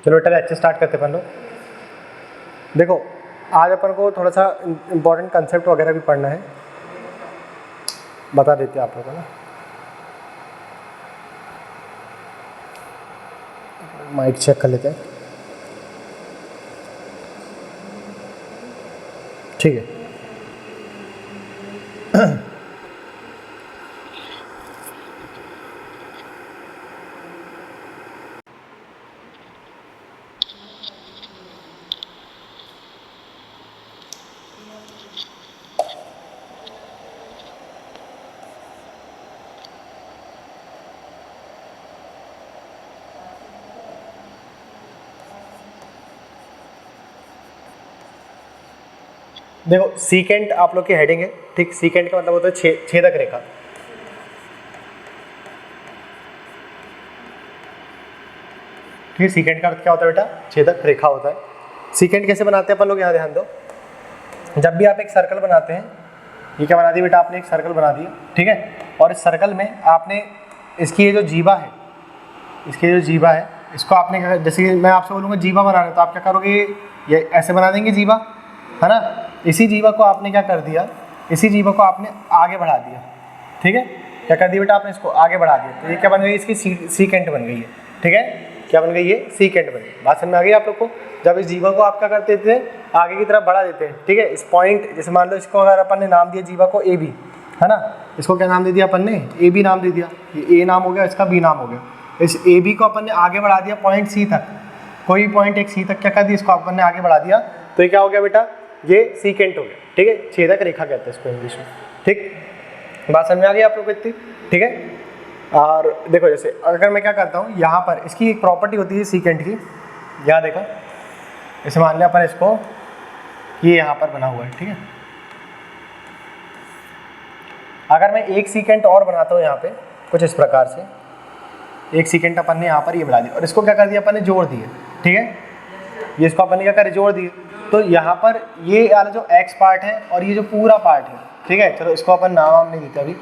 चलो बेटा lecture start करते अपन लोग। देखो आज अपन को थोड़ा सा इम्पोर्टेंट कंसेप्ट वगैरह भी पढ़ना है, बता देते हैं आप लोगों को ना। माइक चेक कर लेते हैं, ठीक है। देखो सीकेंट आप लोग की हेडिंग है, ठीक। सीकेंट का मतलब होता है छेदक रेखा। ठीक है, सीकेंट का अर्थ क्या होता है बेटा? छेदक रेखा होता है। सीकेंट कैसे बनाते हैं अपन लोग, यहाँ ध्यान दो। जब भी आप एक सर्कल बनाते हैं, ये क्या बना दिया बेटा आपने? एक सर्कल बना दिया, ठीक है। और इस सर्कल में आपने इसकी ये जो जीवा है, इसकी जो जीवा है इसको आपने, जैसे कि मैं आपसे बोलूँगा जीवा बनाना है तो आप क्या करोगे? ये ऐसे बना देंगे जीवा, है ना। इसी जीवा को आपने क्या कर दिया? इसी जीवा को आपने आगे बढ़ा दिया, ठीक है। क्या कर दिया बेटा आपने? इसको आगे बढ़ा दिया, तो ये क्या बन गई? इसकी सीकेंट बन गई है, ठीक है। क्या बन गई? ये सीकेंट बन गई। बात समझ में आ गई आप लोग को? जब इस जीवा को आप क्या करते थे? आगे की तरफ बढ़ा देते हैं, ठीक है। इस पॉइंट, जैसे मान लो इसको अगर अपन ने नाम दिया जीवा को ए बी, है ना। इसको क्या नाम दे दिया अपन ने? ए बी नाम दे दिया। ये ए नाम हो गया, इसका बी नाम हो गया। इस ए बी को अपन ने आगे बढ़ा दिया पॉइंट सी तक, कोई पॉइंट एक सी तक क्या कर दिया? इसको अपन ने आगे बढ़ा दिया, तो ये क्या हो गया बेटा? ये सीकेंट हो गया, ठीक है। छेदक रेखा कहते हैं इसको इंग्लिश में, ठीक। बात समझ में आ गई आप लोग को इतनी, ठीक है। और देखो जैसे अगर मैं क्या करता हूँ, यहाँ पर इसकी एक प्रॉपर्टी होती है सीकेंट की। यहाँ देखो, जैसे मान लिया अपन इसको, ये यहाँ पर बना हुआ है, ठीक है। अगर मैं एक सीकेंट और बनाता हूँ यहाँ पे कुछ इस प्रकार से, एक सीकेंट अपन ने यहाँ पर ये बढ़ा दिया और इसको क्या कर दिया अपन ने? जोड़ दिए, ठीक है। ये इसको अपन ने क्या करे? जोड़ दिए। तो यहाँ पर ये वाला जो एक्स पार्ट है और ये जो पूरा पार्ट है, ठीक है। चलो इसको अपन नाम नहीं देते अभी।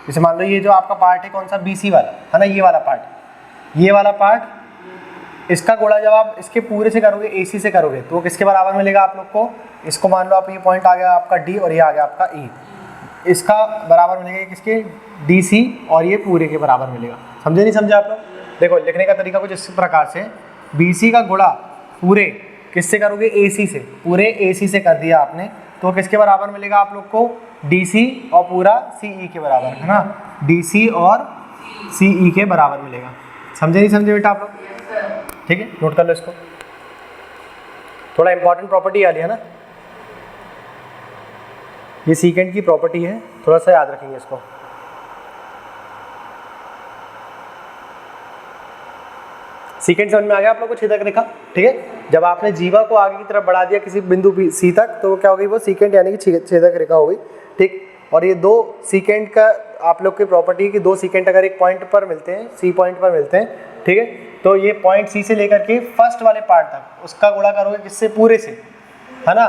जैसे मान लो ये जो आपका पार्ट है कौन सा? बीसी वाला, है ना। ये वाला पार्ट, ये वाला पार्ट, इसका गुणा जब आप इसके पूरे से करोगे, एसी से करोगे, तो वो किसके बराबर मिलेगा आप लोग को? इसको मान लो आप, ये पॉइंट आ गया आपका डी और ये आ गया आपका ई, इसका बराबर मिलेगा किसके? डीसी, और ये पूरे के बराबर मिलेगा। समझे नहीं समझे आप लोग? देखो लिखने का तरीका कुछ इस प्रकार से, बीसी का गुणा पूरे किससे करोगे? एसी से। पूरे एसी से कर दिया आपने, तो किसके बराबर मिलेगा आप लोग को? डीसी और पूरा सीई के बराबर, है ना। डीसी और सीई के बराबर मिलेगा। समझे नहीं समझे बेटा आप लोग? ठीक है, नोट कर लो इसको। थोड़ा इंपॉर्टेंट प्रॉपर्टी वाली है ना, ये सीकेंट की प्रॉपर्टी है, थोड़ा सा याद रखेंगे इसको। सीकेंट समझ में आ गया आप लोग को? छेदक रेखा, ठीक है। जब आपने जीवा को आगे की तरफ बढ़ा दिया किसी बिंदु सी तक, तो क्या हो गई? वो सीकेंट यानी कि छेदक रेखा हो गई, ठीक। और ये दो सीकेंट का आप लोग की प्रॉपर्टी है कि दो सीकेंट अगर एक पॉइंट पर मिलते हैं, सी पॉइंट पर मिलते हैं, ठीक है, तो ये पॉइंट सी से लेकर के फर्स्ट वाले पार्ट तक उसका गुणा करोगे किससे? पूरे से, है ना।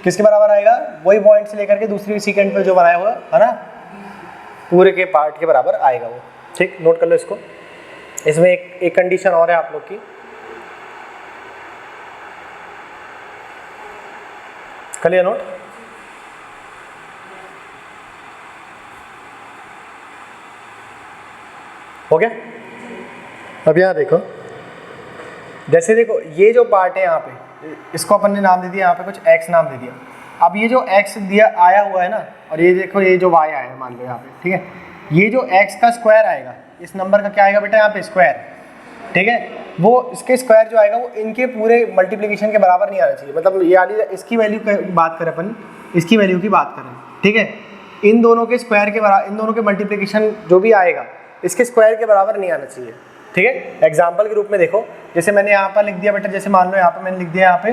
किसके बराबर आएगा? वही पॉइंट से लेकर के दूसरी सीकेंट पे जो बनाया हुआ है ना, पूरे के पार्ट के बराबर आएगा वो, ठीक। नोट कर लो इसको। इसमें एक कंडीशन और है आप लोग की, कर लिया नोट? हो गया? अब यहाँ देखो, जैसे देखो ये जो पार्ट है यहाँ पे, इसको अपन ने नाम दे दिया, यहाँ पे कुछ एक्स नाम दे दिया। अब ये जो एक्स दिया आया हुआ है ना, और ये देखो ये जो वाई आया है मान लो यहाँ पे, ठीक है। ये जो एक्स का स्क्वायर आएगा, इस नंबर का क्या आएगा बेटा यहाँ पे? स्क्वायर, ठीक है। वो इसके स्क्वायर जो आएगा वो इनके पूरे मल्टीप्लिकेशन के बराबर नहीं आना चाहिए। मतलब यानी इसकी वैल्यू की बात करें अपन, इसकी वैल्यू की बात करें, ठीक है। इन दोनों के स्क्वायर के बराबर, इन दोनों के मल्टीप्लिकेशन जो भी आएगा इसके स्क्वायर के बराबर नहीं आना चाहिए, ठीक है। एग्जाम्पल के रूप में देखो, जैसे मैंने यहाँ पर लिख दिया बेटा, जैसे मान लो यहाँ पर मैंने लिख दिया, यहाँ पे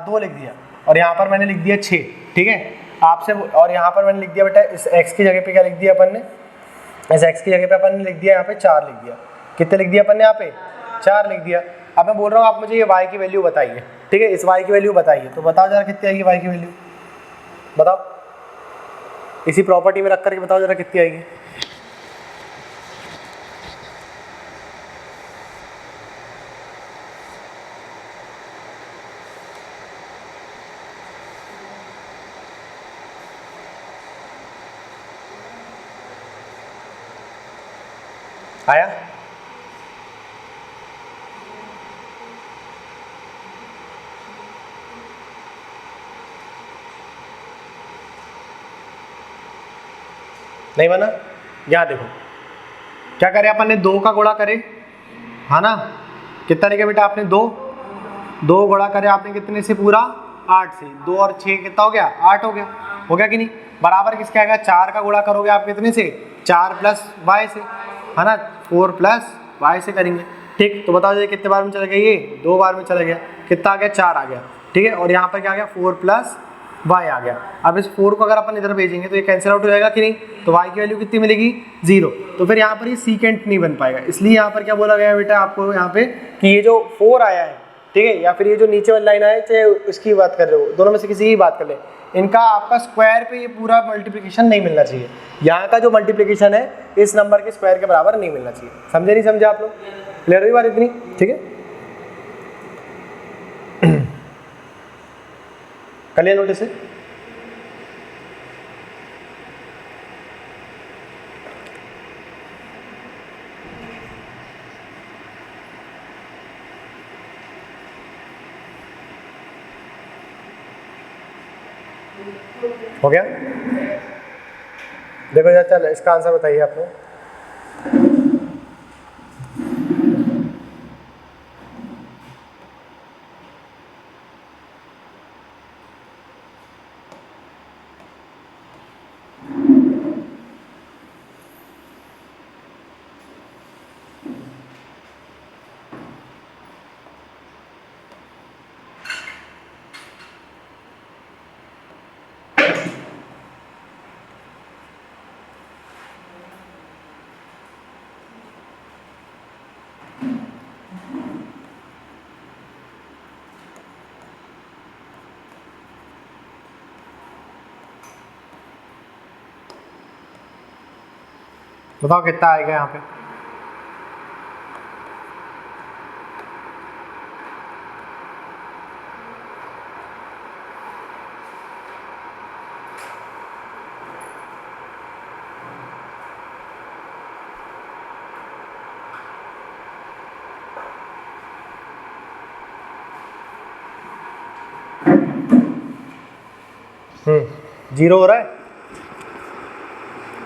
2 लिख दिया, और यहाँ पर मैंने लिख दिया 6, ठीक है। आपसे, और यहाँ पर मैंने लिख दिया बेटा, इस एक्स की जगह पे क्या लिख दिया अपन ने? इस एक्स की जगह पे अपन ने लिख दिया यहाँ पे 4 लिख दिया। कितने लिख दिया अपन ने यहाँ पे? 4 लिख दिया। अब मैं बोल रहा हूँ आप मुझे ये y की वैल्यू बताइए, ठीक है। इस y की वैल्यू बताइए, तो बताओ जरा कितनी आएगी y की वैल्यू? बताओ, इसी प्रॉपर्टी में रख करके बताओ जरा कितनी आएगी? आया? नहीं बना? यहाँ देखो क्या करे अपन ने, 2 का गुणा करे, है ना, कितना लिखा बेटा आपने, 2 गुणा करे आपने कितने से, पूरा 8 से, 2 और 6 कितना हो गया, 8 हो गया कि नहीं, बराबर किसके आएगा, 4 का गुणा करोगे आप कितने से, 4 प्लस वाई से, है ना, 4 प्लस वाई से करेंगे, ठीक। तो बताओ ये कितने बार में चला गया, ये 2 बार में चला गया, कितना आ गया, 4 आ गया, ठीक है। और यहाँ पर क्या आ गया, 4 प्लस वाई आ गया। अब इस 4 को अगर अपन इधर भेजेंगे तो ये कैंसिल आउट हो जाएगा कि नहीं, तो y की वैल्यू कितनी मिलेगी, 0। तो फिर यहाँ पर ये सीकेंट नहीं बन पाएगा, इसलिए यहाँ पर क्या बोला गया बेटा आपको यहाँ पे कि ये जो 4 आया है, ठीक है, या फिर ये जो नीचे वाली लाइन आया, चाहे उसकी बात कर रहे हो, दोनों में से किसी की बात कर ले, इनका आपका स्क्वायर पे ये पूरा मल्टीप्लिकेशन नहीं मिलना चाहिए। यहाँ का जो मल्टीप्लिकेशन है इस नंबर के स्क्वायर के बराबर नहीं मिलना चाहिए। समझे नहीं समझे आप लोग? क्लियर हुई बात इतनी? ठीक है, कर लिया नोटिस से? हो गया? देखो यार, चल इसका आंसर बताइए आप लोग। बताओ कितना आएगा यहाँ पे? जीरो हो रहा है,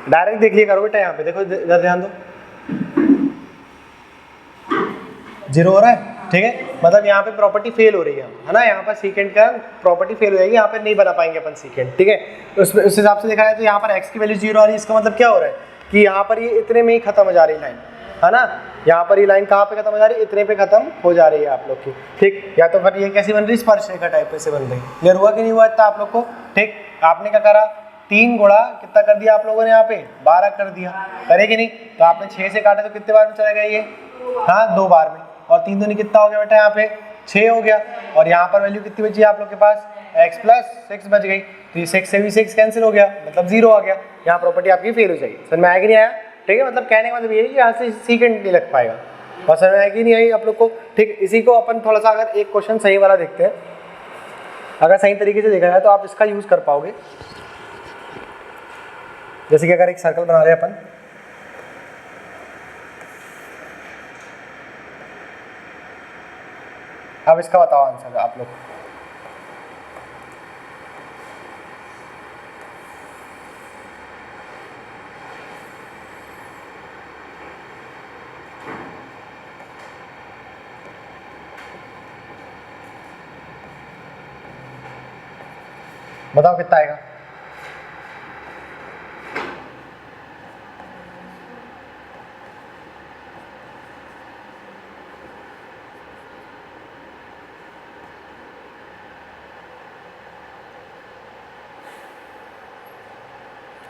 डायरेक्ट देख लिया करो बेटा, यहाँ पे देखो, इधर ध्यान दो, 0 हो रहा है, ठीक है, मतलब यहाँ पे प्रॉपर्टी फेल हो रही है ना, यहाँ पर सीकेंड का प्रॉपर्टी फेल हो जाएगी, यहाँ पे नहीं बना पाएंगे अपन सीकेंड, ठीक है। तो उस हिसाब से देखा जाए तो यहाँ पर x की वैल्यू 0 आ रही है, इसका मतलब क्या हो रहा है कि यहाँ पर ये इतने में ही खत्म हो जा रही लाइन, है ना, यहाँ पर ये लाइन कहाँ पे खत्म हो जा रही है, इतने पे खत्म हो जा रही है आप लोग की, ठीक। या तो फिर ये कैसी बन रही है, स्पर्शरेखा टाइप से बन रही है। क्लियर हुआ कि नहीं हुआ इतना आप लोग को? ठीक, आपने क्या करा, 3 गुणा कितना कर दिया आप लोगों ने, यहाँ पे 12 कर दिया, करे कि नहीं, तो आपने 6 से काटे तो कितने बार में चला गया ये, हाँ 2 बार में, और 3 दूनी कितना हो गया बेटा, यहाँ पे 6 हो गया, और यहाँ पर वैल्यू कितनी बची आप लोग के पास, x प्लस 6 बच गई, तो ये 6 से भी 6 कैंसिल हो गया, मतलब 0 आ गया, यहाँ प्रॉपर्टी आपकी फेल हो जाएगी। समझ में आया कि नहीं आया? ठीक है, मतलब कहने का मतलब ये है कि यहाँ से सीकेंड नहीं लग पाएगा, और समझ में आया कि नहीं आई आप लोग को? ठीक, इसी को अपन थोड़ा सा अगर एक क्वेश्चन सही वाला देखते हैं, अगर सही तरीके से देखा जाए तो आप इसका यूज कर पाओगे। जैसे कि अगर एक सर्कल बना रहे अपन, अब इसका बताओ आंसर आप लोग। बताओ कितना आएगा?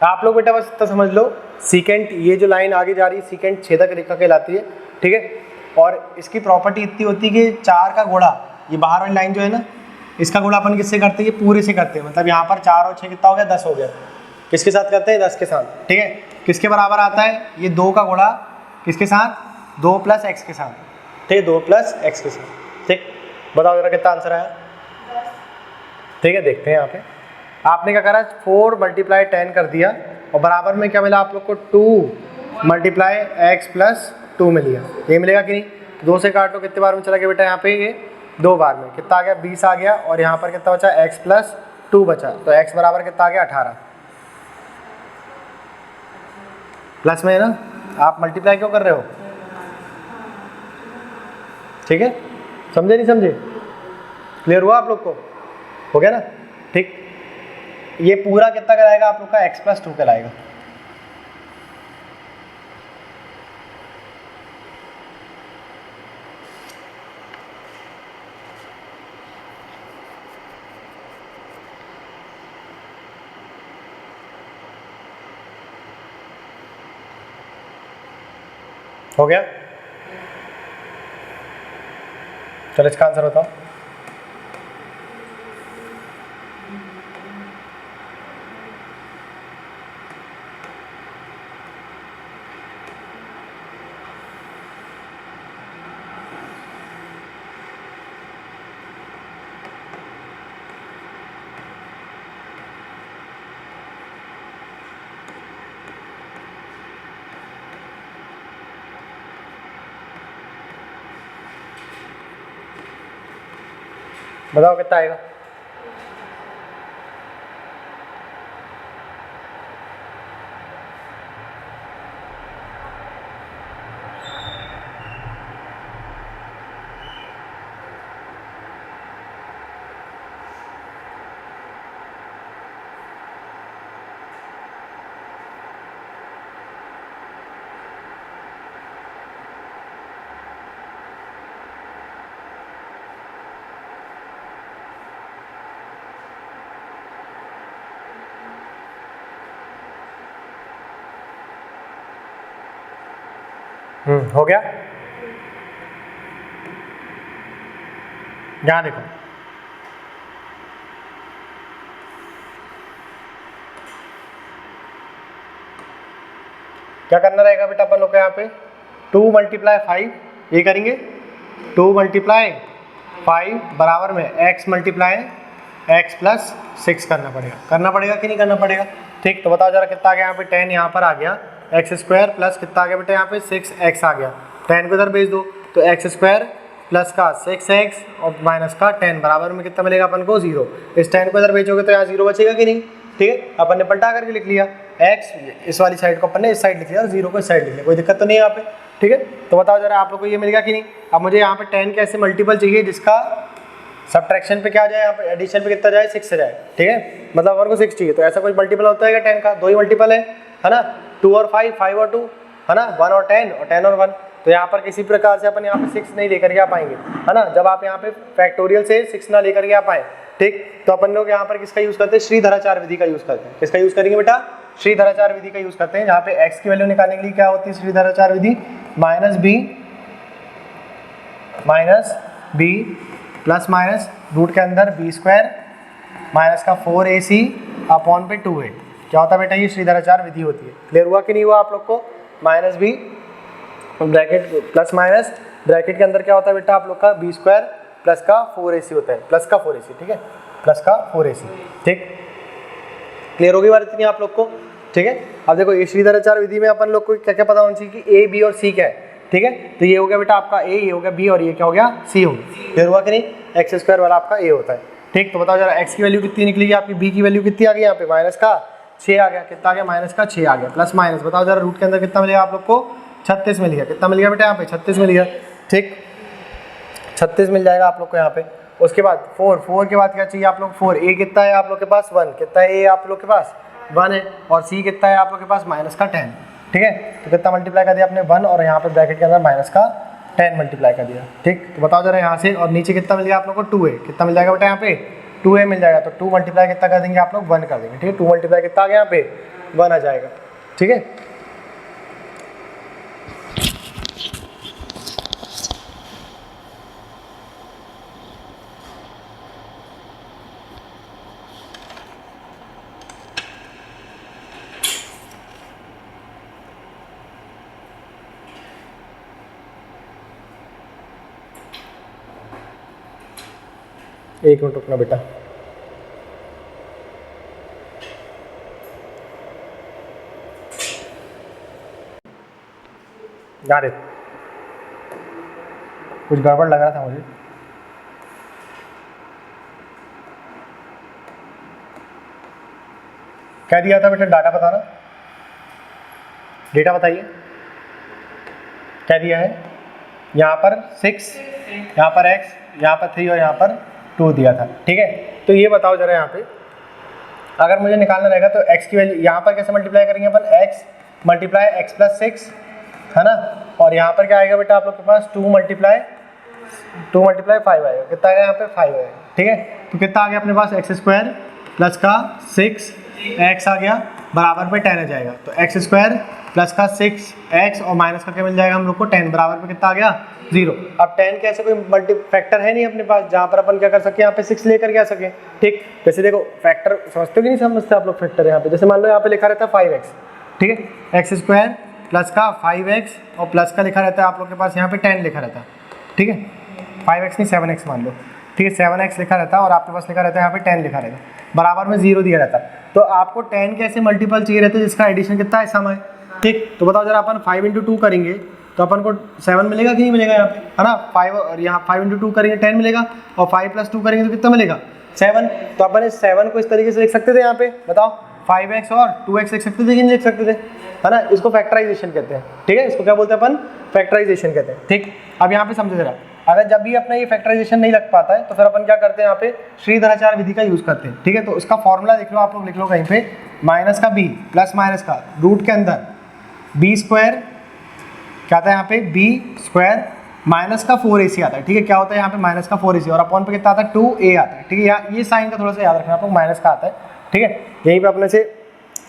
आप लोग बेटा बस इतना समझ लो, सीकेंट ये जो लाइन आगे जा रही है सीकेंट छेदक रेखा कहलाती है, ठीक है, और इसकी प्रॉपर्टी इतनी होती है कि 4 का गुणा, ये बाहर वाली लाइन जो है ना, इसका गुणा अपन किससे करते हैं, ये पूरे से करते हैं, मतलब यहाँ पर 4 और 6 कितना हो गया, 10 हो गया, किसके साथ करते हैं, 10 के साथ, ठीक है। किसके बराबर आता है, ये 2 का गुणा किसके साथ, 2 प्लस x के साथ, ठीक है, 2 प्लस x के साथ, ठीक। बताओ जरा कितना आंसर आया? ठीक है, देखते हैं यहाँ पे आपने क्या करा, 4 मल्टीप्लाई 10 कर दिया, और बराबर में क्या मिला आप लोग को, 2 मल्टीप्लाई x प्लस 2 मिल गया, ये मिलेगा कि नहीं। 2 से काटो, कितने बार में चला गया बेटा यहाँ पे, ये 2 बार में, कितना आ गया 20 आ गया, और यहाँ पर कितना बचा x प्लस 2 बचा, तो x बराबर कितना आ गया 18। प्लस में है ना, आप मल्टीप्लाई क्यों कर रहे हो, ठीक है, समझे नहीं समझे, क्लियर हुआ आप लोग को, हो गया ना, ठीक। ये पूरा कितना कराएगा आप लोग का x प्लस 2 कराएगा। हो गया, चलो इसका आंसर बताओ। बताओ कितना आएगा। हो गया, यहाँ देखो, क्या करना रहेगा बेटा अपन लोग को यहाँ पे 2 मल्टीप्लाई 5, ये करेंगे 2 मल्टीप्लाई 5 बराबर में x मल्टीप्लाई x प्लस 6 करना पड़ेगा कि नहीं करना पड़ेगा, ठीक। तो बताओ जरा कितना आ गया यहाँ पे 10, यहाँ पर आ गया एक्स स्क्वायर प्लस कितना आ गया बेटा यहाँ पे 6x आ गया, 10 को इधर भेज दो, तो एक्स स्क्वायर प्लस का 6x और माइनस का 10 बराबर में कितना मिलेगा अपन को 0। इस 10 को इधर भेजोगे तो यहाँ 0 बचेगा कि नहीं, ठीक है। अपन ने पलटा करके लिख लिया, x इस वाली साइड को अपन ने इस साइड लिख लिया और 0 को इस साइड लिख लिया, कोई दिक्कत तो नहीं है यहाँ पे, ठीक है। तो बताओ जरा आप लोग को ये मिल गया कि नहीं। अब मुझे यहाँ पे 10 के ऐसे मल्टीपल चाहिए जिसका सब्ट्रैक्शन पे क्या जाए, यहाँ पे एडिशन पे कितना जाए 6 से जाए, ठीक है, मतलब अपन को 6 चाहिए। तो ऐसा कोई मल्टीपल होता है क्या 10 का, 2 ही मल्टीपल है ना, 2 और 5, 5 और 2 है ना, 1 और 10 और 10 और 1। तो यहाँ पर किसी प्रकार से अपन यहाँ पे 6 नहीं लेकर के आ पाएंगे, है ना, जब आप यहाँ पे फैक्टोरियल से 6 ना लेकर के आ पाए, ठीक। तो अपन लोग यहाँ पर किसका यूज करते हैं, श्रीधराचार्य विधि का यूज करते हैं। किसका यूज करेंगे बेटा, श्रीधराचार्य विधि का यूज करते हैं, जहाँ पे x की वैल्यू निकालने के लिए क्या होती है श्रीधराचार्य विधि, minus B plus minus root के अंदर बी स्क्वायर माइनस का 4ac अपॉन पे 2a, क्या होता है बेटा, ये श्रीधराचार्य विधि होती है। क्लियर हुआ कि नहीं हुआ आप लोग को। Minus b bracket plus minus bracket के अंदर क्या होता है बेटा आप लोग का बी स्क्वायर प्लस का 4ac होता है, प्लस का 4ac, ठीक है, प्लस का 4ac, ठीक। क्लियर होगी बात इतनी आप लोग को, ठीक है। अब देखो ये श्रीधराचार्य विधि में अपन लोग को क्या क्या पता होना चाहिए कि a b और c क्या है, ठीक है। तो ये हो गया बेटा आपका a, ये हो गया b और ये क्या हो गया c हो गया। क्लियर हुआ कि नहीं, एक्स स्क्वायर वाला आपका a होता है, ठीक। तो बताओ जरा x की वैल्यू कितनी निकलेगी आपकी, b की वैल्यू कितनी आ गई यहाँ पे, माइनस का 6 आ गया, कितना आ गया माइनस का 6 आ गया, प्लस माइनस बताओ जरा रूट के अंदर कितना मिलेगा आप लोग को 36 मिल गया, कितना मिल गया बेटा यहाँ पे 36 मिल गया, ठीक, 36 मिल जाएगा आप लोग को यहाँ पे। उसके बाद 4 के बाद क्या चाहिए आप लोग 4, a कितना है आप लोग के पास 1, कितना है a आप लोग के पास 1 है, और c कितना है आप लोग के पास माइनस का 10, ठीक है। तो कितना मल्टीप्लाई कर दिया आपने 1 और यहाँ पे ब्रैकेट के अंदर माइनस का 10 मल्टीप्लाई कर दिया, ठीक। तो बताओ जरा यहाँ से, और नीचे कितना मिल गया आप लोग को 2a, कितना मिल जाएगा बेटा यहाँ पे 2a मिल जाएगा, तो 2 मल्टीप्लाई कितना कर देंगे आप लोग 1 कर देंगे, ठीक है। 2 मल्टीप्लाई कितना आ गया यहाँ पे 1 आ जाएगा, ठीक है। एक मिनट रुकना बेटा, got it। कुछ गड़बड़ लग रहा था मुझे। क्या दिया था बेटा, डाटा बताना, डेटा बताइए क्या दिया है। यहाँ पर 6, यहाँ पर x, यहाँ पर 3 और यहाँ पर 2 दिया था, ठीक है। तो ये बताओ जरा, यहाँ पे अगर मुझे निकालना रहेगा तो x की वैल्यू यहाँ पर कैसे मल्टीप्लाई करेंगे अपन, x मल्टीप्लाई x प्लस 6 है ना, और यहाँ पर क्या आएगा बेटा आप लोग के पास 2 मल्टीप्लाई 5 आएगा, कितना आएगा यहाँ पे 5 आएगा, ठीक है। तो कितना आ गया अपने पास, एक्स स्क्वायर प्लस का 6x आ गया बराबर पे 10 आ जाएगा। तो एक्स स्क्वायर प्लस का 6x और माइनस का क्या मिल जाएगा हम लोग को 10 बराबर पे कितना आ गया 0। अब 10 के ऐसे कोई मल्टी फैक्टर है नहीं अपने पास जहाँ पर अपन क्या कर सके, यहाँ पे 6 लेकर के आ सके, ठीक। जैसे देखो फैक्टर समझते हो कि नहीं समझते आप लोग फैक्टर, यहाँ पे जैसे मान लो यहाँ पे लिखा रहता है 5x, ठीक है, एक्स स्क्वायर प्लस का 5x और प्लस का लिखा रहता है आप लोग के पास यहाँ पे 10 लिखा रहता है, ठीक है, 5x नहीं 7x मान लो, ठीक है, 7x लिखा रहता है और आपके पास लिखा रहता है यहाँ पे 10 लिखा रहता है, बराबर में 0 दिया रहता है। तो आपको 10 के ऐसे मल्टीपल चाहिए रहते हैं जिसका एडिशन कितना है सम है, ठीक। तो बताओ जरा अपन 5 × 2 करेंगे तो अपन को 7 मिलेगा कि नहीं मिलेगा यहाँ पे, है ना, 5 और यहाँ 5 × 2 करेंगे 10 मिलेगा और 5 + 2 करेंगे तो कितना मिलेगा 7। तो अपन इस 7 को इस तरीके से लिख सकते थे, यहाँ पे बताओ 5x और 2x लिख सकते थे कि नहीं लिख सकते थे, है ना, इसको फैक्टराइजेशन कहते हैं, ठीक है, इसको क्या बोलते हैं अपन, फैक्टराइजेशन कहते हैं, ठीक। अब यहाँ पे समझो जरा, अगर जब भी अपना ये फैक्टराइजेशन नहीं लग पाता है तो फिर अपन क्या करते हैं, यहाँ पे श्रीधराचार्य विधि का यूज़ करते हैं, ठीक है। तो उसका फॉर्मूला देख लो आप लोग, लिख लो कहीं पे, माइनस का b प्लस माइनस का रूट के अंदर b स्क्वायर क्या आता है यहाँ पे b स्क्वायर माइनस का 4ac आता है, ठीक है, क्या होता है यहाँ पे माइनस का 4ac और अपॉन पे कितना आता है 2a आता है, ठीक है। यहाँ ये साइन का थोड़ा सा याद रखना आप लोग, माइनस का आता है, ठीक है, यहीं पे अपने से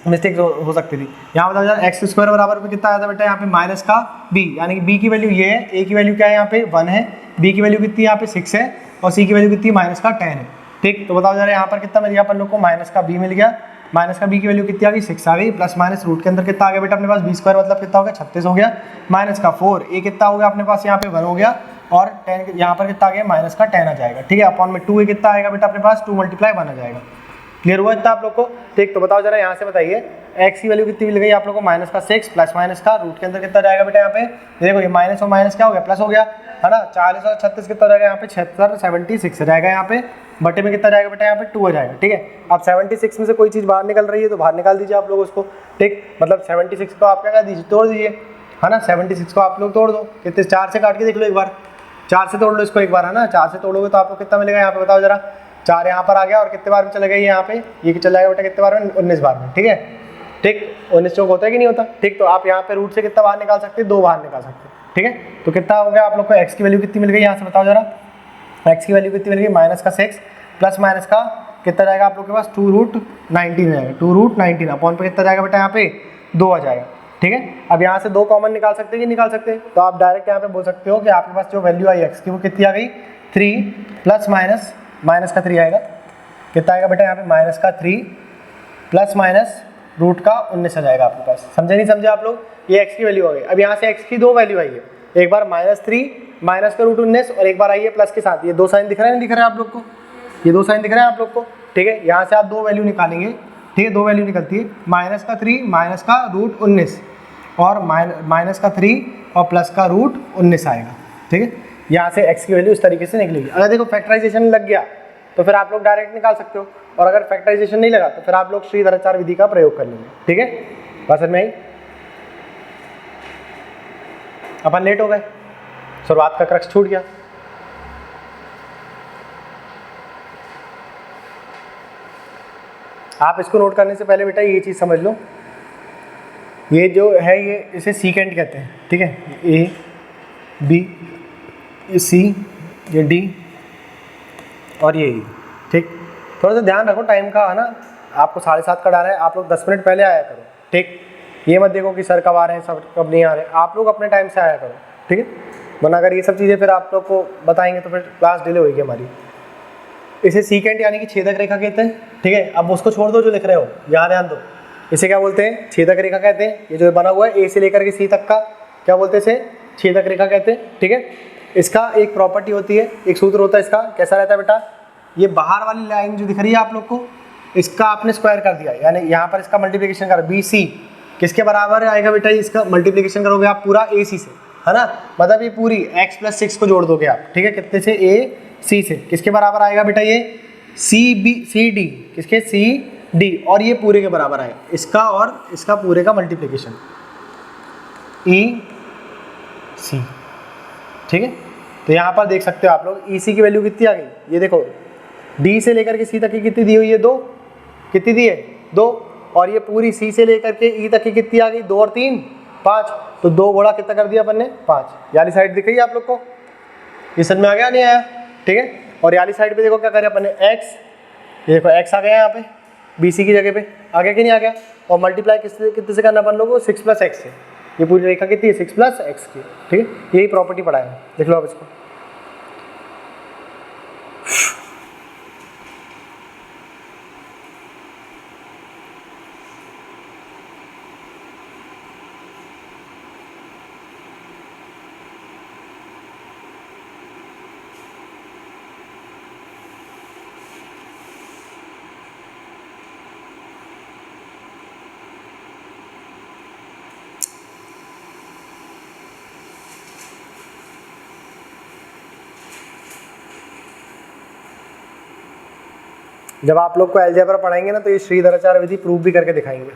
मिस्टेक हो सकती थी। यहाँ बताओ यार एक्स स्क्वायर बराबर पे कितना आया था बेटा, यहाँ पे माइनस का b, यानी कि b की वैल्यू ये है, a की वैल्यू क्या है यहाँ पे 1 है, b की वैल्यू कितनी है यहाँ पे 6 है और c की वैल्यू कितनी है माइनस का 10 है, ठीक। तो बताओ जरा यहाँ पर कितना मिल गया अपन लोग को, माइनस का b मिल गया, माइनस का b की वैल्यू कितनी आ गई 6 आ गई, प्लस माइनस रूट के अंदर कितना आ गया बेटा अपने पास b स्क्वायर मतलब कितना हो गया 36 हो गया, माइनस का 4 a कितना हो गया अपने पास यहाँ पे 1 हो गया और 10 यहाँ पर कितना आ गया माइनस का 10 आ जाएगा, ठीक है, अपॉन में 2a कितना आएगा बेटा अपने पास 2 × 1 आ जाएगा। क्लियर हुआ इतना आप लोग को, ठीक। तो बताओ जरा यहाँ से बताइए x की वैल्यू कितनी मिल गई आप लोग को, माइनस का 6 प्लस माइनस का रूट के अंदर कितना जाएगा बेटा यहाँ पे, देखो ये माइनस और माइनस क्या हो गया प्लस हो गया, है ना, 40 और 36 कितना जाएगा यहाँ पे 76 जाएगा, यहाँ पे बटे में कितना जाएगा बेटा यहाँ पे 2 आ जाएगा, ठीक है। अब 76 में से कोई चीज़ बाहर निकल रही है तो बाहर निकाल दीजिए आप लोग उसको, ठीक, मतलब 76 को आप क्या कर दीजिए तोड़ दीजिए, है ना, 76 को आप लोग तोड़ दो, कितने 4 से काट के देख लो एक बार, 4 से तोड़ लो इसको एक बार, है ना, 4 से तोड़ोगे तो आपको कितना मिलेगा यहाँ पे बताओ जरा, 4 यहाँ पर आ गया और कितने बार में चले गए यहाँ पे, ये चला जाएगा बेटा कितने बार में 19 बार में, ठीक है, ठीक, 19 चौक होता है कि नहीं होता, ठीक। तो आप यहाँ पे रूट से कितना बाहर निकाल सकते हैं, 2 बाहर निकाल सकते हैं, ठीक है। तो कितना हो गया आप लोग को, x की वैल्यू कितनी मिल गई यहाँ से बताओ जरा, x की वैल्यू कितनी मिल गई माइनस का 6 प्लस माइनस का कितना जाएगा आप लोग के पास 2√19 जाएगा, 2√19 अपॉन पे कितना जाएगा बेटा यहाँ पे 2 आ जाएगा, ठीक है। अब यहाँ से 2 कॉमन निकाल सकते हैं कि निकाल सकते हैं, तो आप डायरेक्ट यहाँ पे बोल सकते हो कि आपके पास जो वैल्यू आई x की वो कितनी आ गई 3 प्लस माइनस का 3 आएगा, कितना आएगा बेटा यहाँ पे माइनस का 3 प्लस माइनस रूट का 19 आ जाएगा आपके पास, समझे नहीं समझे आप लोग, ये x की वैल्यू आ गई। अब यहाँ से x की 2 वैल्यू आई है, एक बार -3 माइनस का √19 और एक बार आई है प्लस के साथ, ये 2 साइन दिख रहे हैं नहीं दिख रहे हैं आप लोग को, ये 2 साइन दिख रहे हैं आप लोग को, ठीक है। यहाँ से आप 2 वैल्यू निकालेंगे, ठीक है, 2 वैल्यू निकलती है माइनस का 3 माइनस का √19 और माइनस का 3 और प्लस का √19 आएगा, ठीक है। यहाँ से x की वैल्यू इस तरीके से निकलेगी। अगर देखो फैक्टराइजेशन लग गया तो फिर आप लोग डायरेक्ट निकाल सकते हो, और अगर फैक्टराइजेशन नहीं लगा तो फिर आप लोग श्रीधराचार्य विधि का प्रयोग कर लेंगे, ठीक है। बस में ही अपन लेट हो गए, शुरुआत का क्रक्स छूट गया। आप इसको नोट करने से पहले बेटा ये चीज़ समझ लो, ये जो है ये इसे सीकेंट कहते हैं, ठीक है, ए बी ये सी ये डी और ये ठीक। थोड़ा सा ध्यान रखो टाइम का, है ना, आपको 7:30 का डाला है, आप लोग 10 मिनट पहले आया करो, ठीक। ये मत देखो कि सर कब आ रहे हैं, सर कब नहीं आ रहे, आप लोग अपने टाइम से आया करो, ठीक है। वरना अगर ये सब चीज़ें फिर आप लोग को बताएंगे तो फिर क्लास डिले होगी हमारी। इसे सीकेंट यानी कि छेदक रेखा कहते हैं, ठीक है। अब उसको छोड़ दो जो लिख रहे हो, यहाँ ध्यान दो, इसे क्या बोलते हैं, छेदक रेखा कहते हैं। ये जो बना हुआ है ए से लेकर के सी तक का क्या बोलते हैं, इसे छेदक रेखा कहते हैं, ठीक है। इसका एक प्रॉपर्टी होती है, एक सूत्र होता है इसका, कैसा रहता है बेटा, ये बाहर वाली लाइन जो दिख रही है आप लोग को, इसका आपने स्क्वायर कर दिया, यानी यहाँ पर इसका मल्टीप्लिकेशन कर, बी सी किसके बराबर आएगा बेटा, इसका मल्टीप्लिकेशन करोगे आप पूरा ए सी से, है ना, मतलब ये पूरी x + 6 को जोड़ दोगे आप, ठीक है, कितने से, a c से, किसके बराबर आएगा बेटा ये, सी डी, किसके, सी डी, और ये पूरे के बराबर आएगा, इसका और इसका पूरे का मल्टीप्लिकेशन, ई सी, ठीक है। तो यहाँ पर देख सकते हो आप लोग ई सी की वैल्यू कितनी आ गई, ये देखो डी से लेकर के सी तक की कितनी दी हुई है, 2, कितनी दी है, 2, और ये पूरी सी से लेकर के ई तक की कितनी आ गई, 2 और 3 5, तो 2 गुणा कितना कर दिया अपन ने, 5। ये वाली साइड दिख रही है आप लोग को, ये समझ में आ गया नहीं आया, ठीक है। और ये वाली साइड पे देखो क्या करें अपन ने, x, ये देखो x आ गया यहाँ पे बी सी की जगह पे, आ गया कि नहीं आ गया, और मल्टीप्लाई कितने से करना अपन लोगों को, 6 + x से, ये पूरी रेखा कितनी है, 6 + x की, ठीक है। यही प्रॉपर्टी पढ़ाया है, देख लो आप इसको। जब आप लोग को अलजेब्रा पढ़ाएंगे ना, तो ये श्रीधराचार्य विधि प्रूव भी करके दिखाएंगे।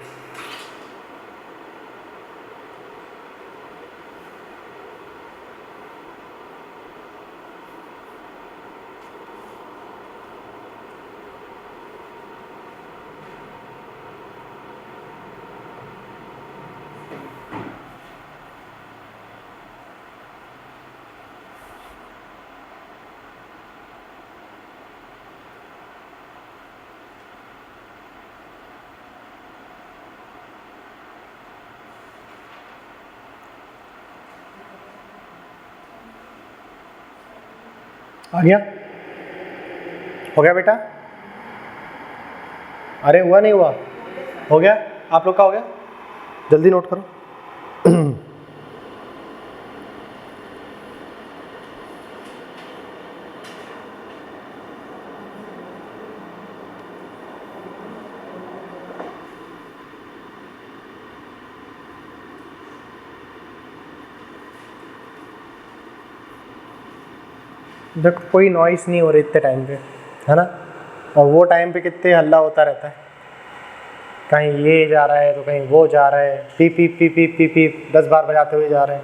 आ गया, हो गया बेटा, अरे हुआ नहीं हुआ, हो गया, आप लोग का हो गया, जल्दी नोट करो। देखो कोई नॉइस नहीं हो रही इतने टाइम पे, है ना, और वो टाइम पे कितने हल्ला होता रहता है, कहीं ये जा रहा है तो कहीं वो जा रहा है, P P P P P P 10 बार बजाते हुए जा रहे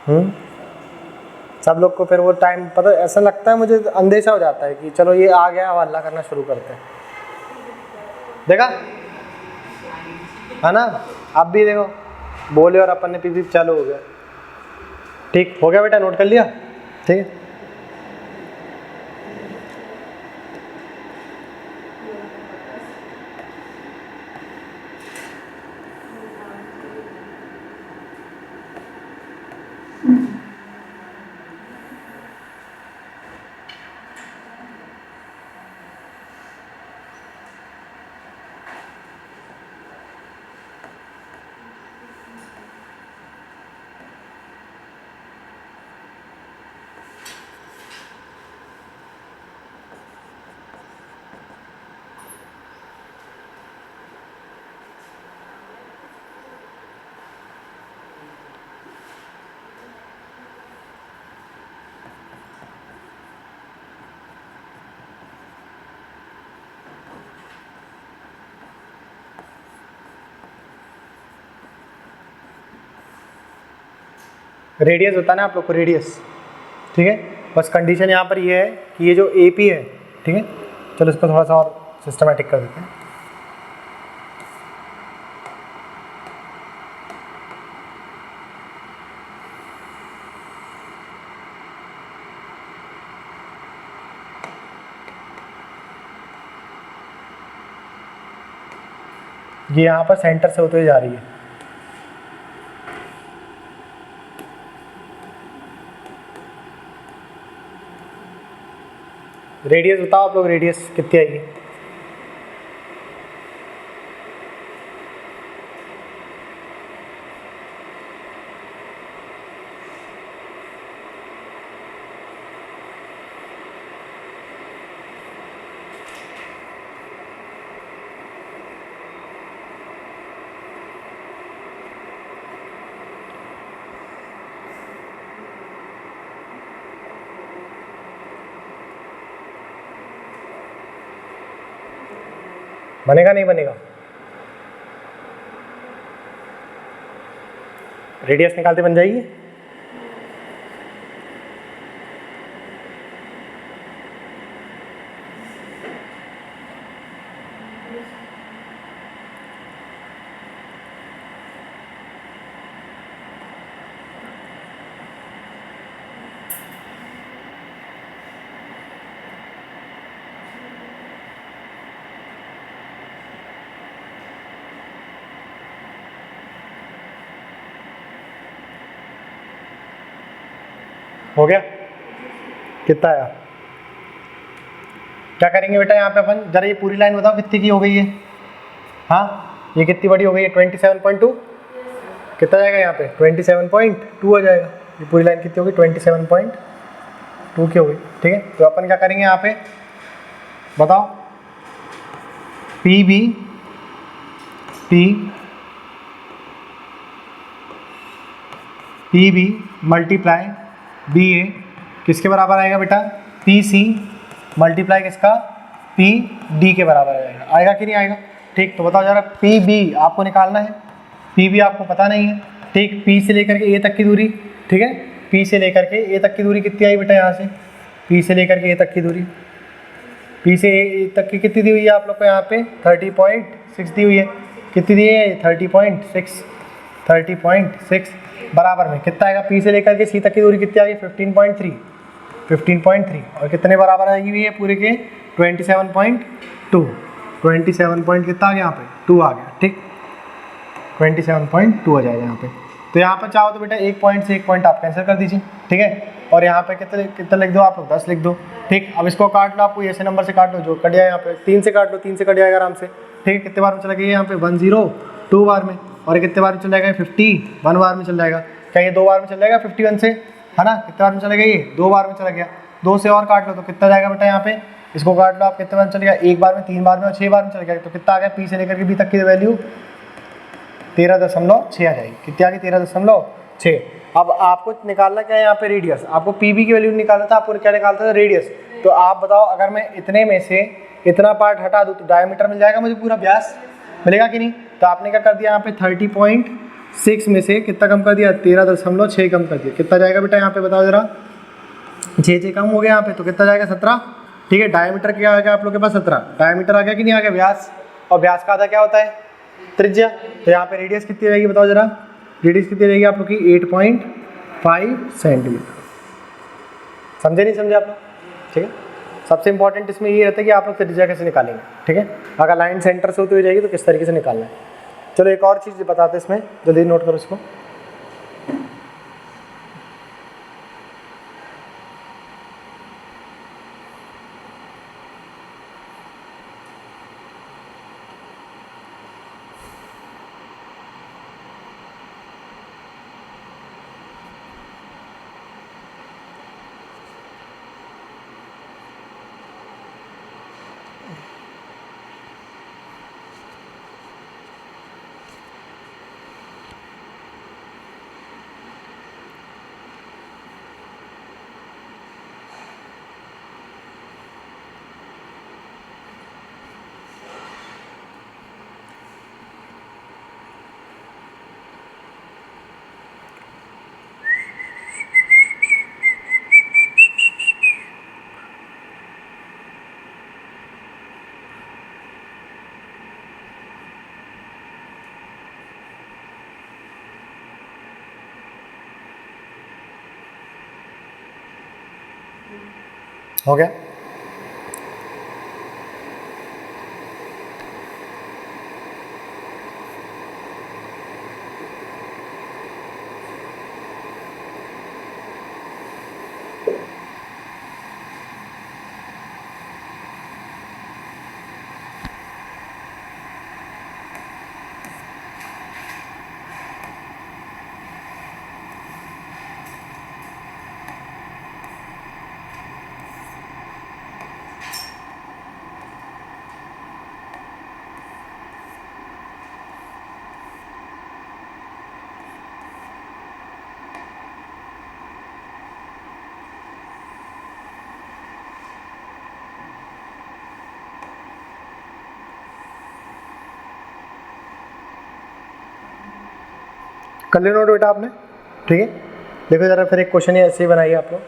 हैं। सब लोग को फिर वो टाइम पता, ऐसा लगता है मुझे, अंदेशा हो जाता है कि चलो ये आ गया, अब हल्ला करना शुरू करते हैं, देखा है ना। अब भी देखो बोले और अपन ने पी पी चालू हो गया, ठीक हो गया बेटा, नोट कर लिया, ठीक है। रेडियस होता है ना आप लोग को, रेडियस, ठीक है। बस कंडीशन यहाँ पर ये है कि ये जो ए पी है, ठीक है, चलो इसको थोड़ा सा और सिस्टमेटिक कर देते हैं। ये यहाँ पर सेंटर से होते हुए जा रही है, रेडियस बताओ आप लोग, रेडियस कितनी आएगी, बनेगा नहीं बनेगा? रेडियस निकालते बन जाएगी। हो गया? कितना आया? क्या करेंगे बेटा यहाँ पे अपन, जरा ये पूरी लाइन बताओ कितनी की हो गई है? हाँ, ये कितनी बड़ी हो गई है? 27.2। कितना जाएगा यहाँ पे? 27.2 हो जाएगा। ये पूरी लाइन कितनी होगी? 27.2 की हो गई। ठीक है, तो अपन क्या करेंगे यहाँ पे बताओ, पी बी मल्टीप्लाई बी ए किसके बराबर आएगा बेटा? पी सी मल्टीप्लाई किसका? पी डी के बराबर आएगा। आएगा कि नहीं आएगा? ठीक, तो बताओ जरा, पी बी आपको निकालना है, पी बी आपको पता नहीं है। ठीक, पी से लेकर के ए तक की दूरी, ठीक है, पी से लेकर के ए तक की दूरी कितनी आई बेटा? यहाँ से पी से लेकर के ए तक की दूरी, पी से ए तक की कितनी दी हुई है आप लोग को? यहाँ पे 30.6 दी हुई है। कितनी दी है? 30.6 बराबर में कितना आएगा? पी से लेकर के सी तक की दूरी कितनी आ गई? 15.3 और कितने बराबर आई हुई है पूरे के? 27.2। 27 पॉइंट कितना आ गया यहाँ पे? 2 आ गया। ठीक, 27.2 आ जाएगा यहाँ पे। तो यहाँ पर चाहो तो बेटा एक पॉइंट से एक पॉइंट आप कैंसिल कर दीजिए। ठीक है, और यहाँ पे कितना लिख दो आप लोग? 10 लिख दो। ठीक, अब इसको काट लो, आपको ऐसे नंबर से काट लो, जो कट जाए यहाँ पे 3 से काट लो, 3 से कट जाएगा आराम से। ठीक है, कितने बार में चला गया यहाँ पे? 102 बार में। और कितने बार में चल जाएगा? 51 बार में चल जाएगा। क्या ये 2 बार में चल जाएगा 51 से? है ना, कितने बार में चला गया? ये 2 बार में चला गया। 2 से और काट लो तो कितना जाएगा बेटा? यहाँ पे इसको काट लो आप, कितने बार में चल गया? 1 बार में, 3 बार में और 6 बार में चल गया। तो कितना आ गया? पी से लेकर के बी तक की वैल्यू 13.6 आ जाएगी। कितनी आ गई? 13.6। अब आपको निकालना क्या है यहाँ पे? रेडियस। आपको पी बी की वैल्यू निकालना था, आपको क्या निकालता था? रेडियस। तो आप बताओ, अगर मैं इतने में से इतना पार्ट हटा दूँ तो डायमीटर मिल जाएगा मुझे, पूरा व्यास मिलेगा कि नहीं? तो आपने क्या कर दिया यहाँ पे? 30.6 में से कितना कम कर दिया? 13.6 कम कर दिया। कितना जाएगा बेटा यहाँ पे बताओ जरा? 6 कम हो गया यहाँ पे, तो कितना जाएगा? 17। ठीक है, डायमीटर क्या आ गया आप लोग के पास? 17 डायमीटर आ गया कि नहीं आ गया? व्यास, और व्यास का आधा क्या होता है? त्रिज्या। तो यहाँ पे रेडियस कितनी रहेगी बताओ जरा? रेडियस कितनी रहेगी आप लोग की? 8.5 सेंटीमीटर। समझे नहीं समझे आप लोग? ठीक है, सबसे इंपॉर्टेंट इसमें ये रहता है कि आप लोग त्रिज्या कैसे निकालेंगे। ठीक है, अगर लाइन सेंटर से होती हुई जाएगी तो किस तरीके से निकालना है। चलो एक और चीज़ बताते हैं इसमें, जल्दी नोट करो इसको। हो गया? कर ले नोट बेटा आपने, ठीक है। देखो जरा फिर एक क्वेश्चन ऐसे ही बनाइए आप लोग।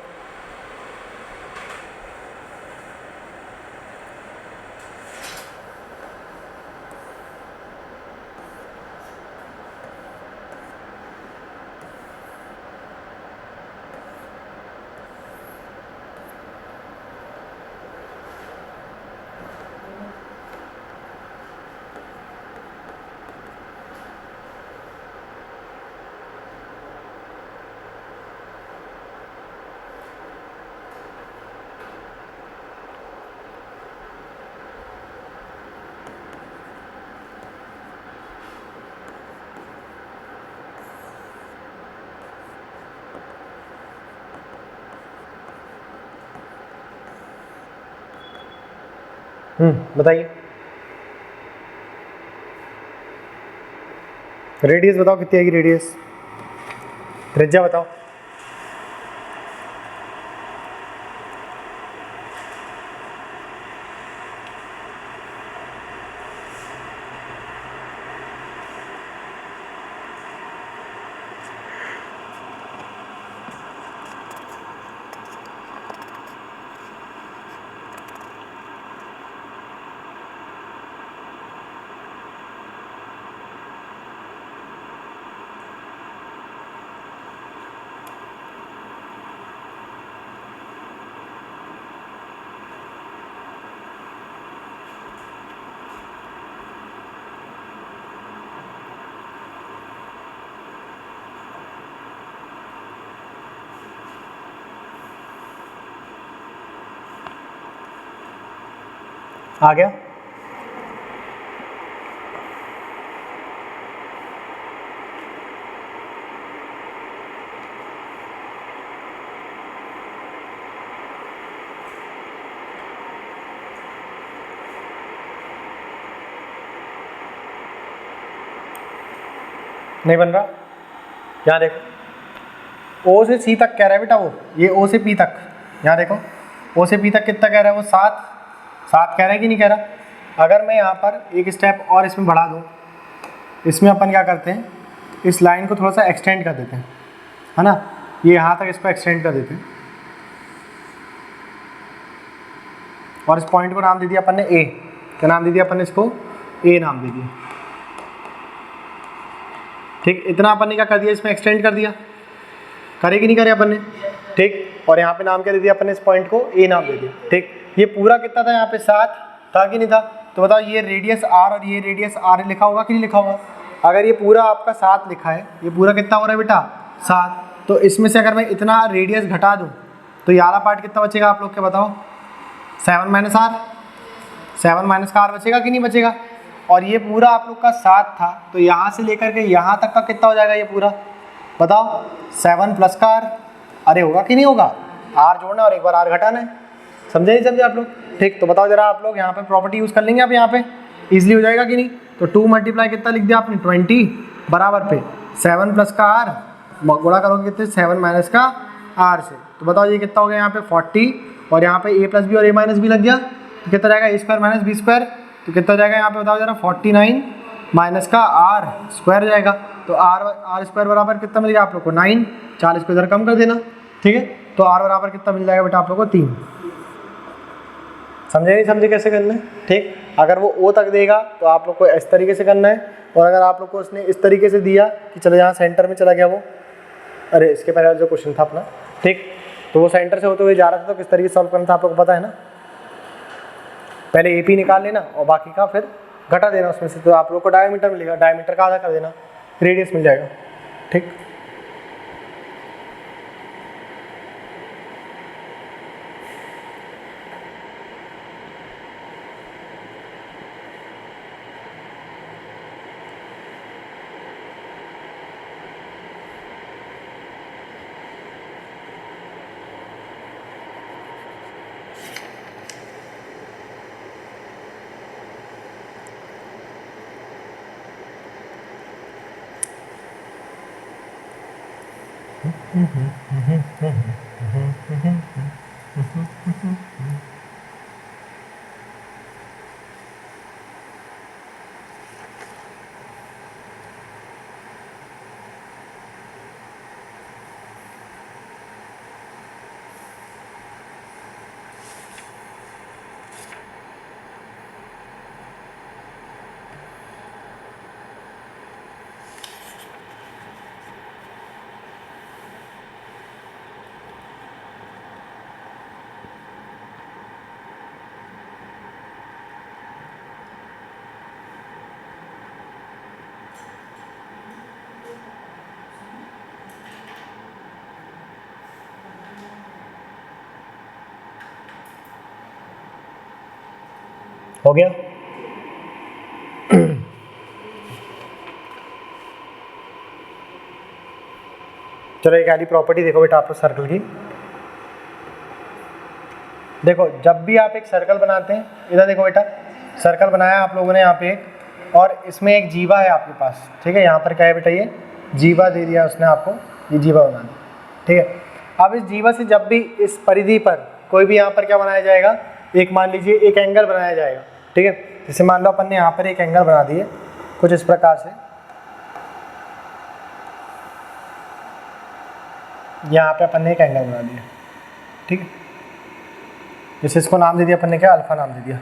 बताइए, रेडियस बताओ कितनी आएगी रेडियस, त्रिज्या बताओ। आ गया? नहीं बन रहा? यहाँ देखो, ओ से सी तक कह रहा है बेटा वो, ये ओ से पी तक, यहाँ देखो ओ से पी तक कितना कह रहा है वो, 7 7 कह रहा है कि नहीं कह रहा। अगर मैं यहाँ पर एक स्टेप और इसमें बढ़ा दूँ, इसमें अपन क्या करते हैं, इस लाइन को थोड़ा सा एक्सटेंड कर देते हैं, है ना, ये यहाँ तक इसको एक्सटेंड कर देते हैं और इस पॉइंट को नाम दे दिया अपन ने ए। क्या नाम दे दिया अपन ने इसको? ए नाम दे दिया, ठीक। इतना अपन ने क्या कर दिया, इसमें एक्सटेंड कर दिया, करे कि नहीं करे अपन ने, ठीक। और यहाँ पे नाम क्या दे दिया अपन ने, इस पॉइंट को ए नाम दे दिया, ठीक। ये पूरा कितना था यहाँ पे, 7 था कि नहीं था? तो बताओ ये रेडियस आर और ये रेडियस आर लिखा होगा कि नहीं लिखा होगा? अगर ये पूरा आपका 7 लिखा है, ये पूरा कितना हो रहा है बेटा, 7, तो इसमें से अगर मैं इतना रेडियस घटा दूँ तो ये वाला पार्ट कितना बचेगा आप लोग के बताओ? 7 माइनस आर, 7 माइनस का आर बचेगा कि नहीं बचेगा? और ये पूरा आप लोग का 7 था, तो यहाँ से लेकर के यहाँ तक का कितना हो जाएगा ये पूरा, बताओ? 7 प्लस का आर, अरे होगा कि नहीं होगा? आर जोड़ना और एक बार आर घटाना है, समझे नहीं समझे आप लोग? ठीक, तो बताओ जरा आप लोग, यहाँ पे प्रॉपर्टी यूज़ कर लेंगे आप, यहाँ पे इजीली हो जाएगा कि नहीं? तो 2 मल्टीप्लाई कितना लिख दिया आपने, 20 बराबर पे 7 प्लस का आर, गुणा करोगे कितने, 7 माइनस का आर से, तो बताओ ये कितना हो गया यहाँ पे 40, और यहाँ पे ए प्लस बी और ए माइनस बी लग गया, तो कितना जाएगा ए स्क्वायर माइनस बी स्क्वायर, तो कितना जाएगा यहाँ पे बताओ जरा, 49 माइनस का आर स्क्वायर जाएगा। तो आर स्क्वायर बराबर कितना मिल गया आप लोग को, 9, 40 को इधर कम कर देना, ठीक है। तो आर बराबर कितना मिल जाएगा बेटा आप लोग को, 3। समझे नहीं समझे कैसे करना है, ठीक। अगर वो ओ तक देगा तो आप लोग को इस तरीके से करना है, और अगर आप लोग को उसने इस तरीके से दिया कि चलो यहाँ सेंटर में चला गया वो, अरे इसके पहले जो क्वेश्चन था अपना, ठीक, तो वो सेंटर से होते हुए जा रहा था, तो किस तरीके से सॉल्व करना था आप लोग को पता है ना। पहले AP निकाल लेना और बाकी का फिर घटा देना उसमें से, तो आप लोग को डायमीटर मिलेगा, डायमीटर का आधा कर देना, रेडियस मिल जाएगा, ठीक। हो गया। चलो एक आधी प्रॉपर्टी देखो बेटा आप लोग सर्कल की। देखो जब भी आप एक सर्कल बनाते हैं, इधर देखो बेटा, सर्कल बनाया आप लोगों ने यहाँ पे एक, और इसमें एक जीवा है आपके पास, ठीक है। यहाँ पर क्या है बेटा, ये जीवा दे दिया उसने आपको, ये जीवा बना दिया, ठीक है। अब इस जीवा से जब भी इस परिधि पर कोई भी यहाँ पर क्या बनाया जाएगा, एक मान लीजिए एक एंगल बनाया जाएगा, ठीक है। जैसे मान लो अपन ने यहाँ पर एक एंगल बना दिए कुछ इस प्रकार से, यहाँ पे अपन ने एक एंगल बना दिया, ठीक है। जैसे इसको नाम दे दिया अपन ने, क्या, अल्फा नाम दे दिया।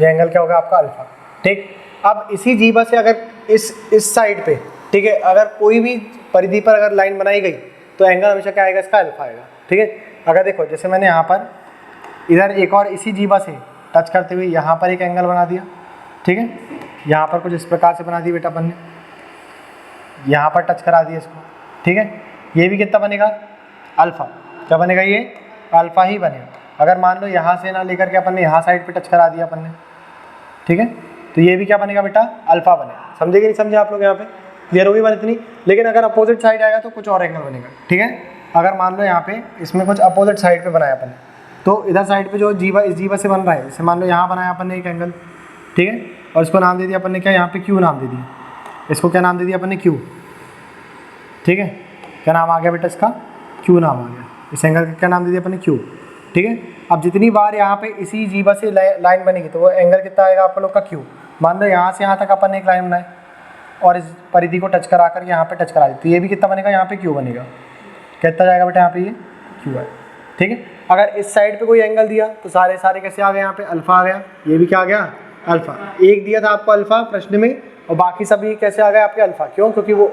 ये एंगल क्या होगा आपका, अल्फा, ठीक। अब इसी जीवा से अगर इस साइड पे, ठीक है, अगर कोई भी परिधि पर अगर लाइन बनाई गई तो एंगल हमेशा क्या आएगा, इसका अल्फा आएगा, ठीक है। अगर देखो जैसे मैंने यहाँ पर इधर एक और इसी जीवा से टच करते हुए यहाँ पर एक एंगल बना दिया, ठीक है। यहाँ पर कुछ इस प्रकार से बना दिया बेटा अपन ने, यहाँ पर टच करा दिया इसको, ठीक है। ये भी कितना बनेगा, अल्फा। क्या बनेगा, ये अल्फा ही बनेगा। अगर मान लो यहाँ से ना लेकर के अपन ने यहाँ साइड पे टच करा दिया अपन ने, ठीक है, तो ये भी क्या बनेगा बेटा, अल्फा बनेगा। समझे कि नहीं समझे आप लोग, यहाँ पे क्लियर होगी बात इतनी। लेकिन अगर अपोजिट साइड आएगा तो कुछ और एंगल बनेगा, ठीक है। अगर मान लो यहाँ पे इसमें कुछ अपोजिट साइड पे बनाया अपन ने, तो इधर साइड पे जो जीवा इस जीवा से बन रहा है, जैसे मान लो यहाँ बनाया अपन ने एक एंगल, ठीक है, और इसको नाम दे दिया अपन ने क्या, यहाँ पे क्यू नाम दे दिया। इसको क्या नाम दे दिया अपन ने, क्यू, ठीक है। क्या नाम आ गया बेटा इसका, क्यू नाम आ गया। इस एंगल का क्या नाम दे दिया अपन ने, क्यू, ठीक है। अब जितनी बार यहाँ पे इसी जीवा से लाइन बनेगी तो वो एंगल कितना आएगा आप लोग का, क्यू। मान लो यहाँ से यहाँ तक अपन ने एक लाइन बनाई और इस परिधि को टच करा कर यहाँ पे टच करा दी, तो ये भी कितना बनेगा, यहाँ पे क्यू बनेगा। कितना जाएगा बेटा, यहाँ पे ये क्यू है, ठीक है। अगर इस साइड पे कोई एंगल दिया तो सारे सारे कैसे आ गए, यहाँ पे अल्फा आ गया। ये भी क्या आ गया, अल्फा। एक दिया था आपको अल्फा प्रश्न में, और बाकी सभी कैसे आ गए आपके, अल्फा। क्यों, क्योंकि वो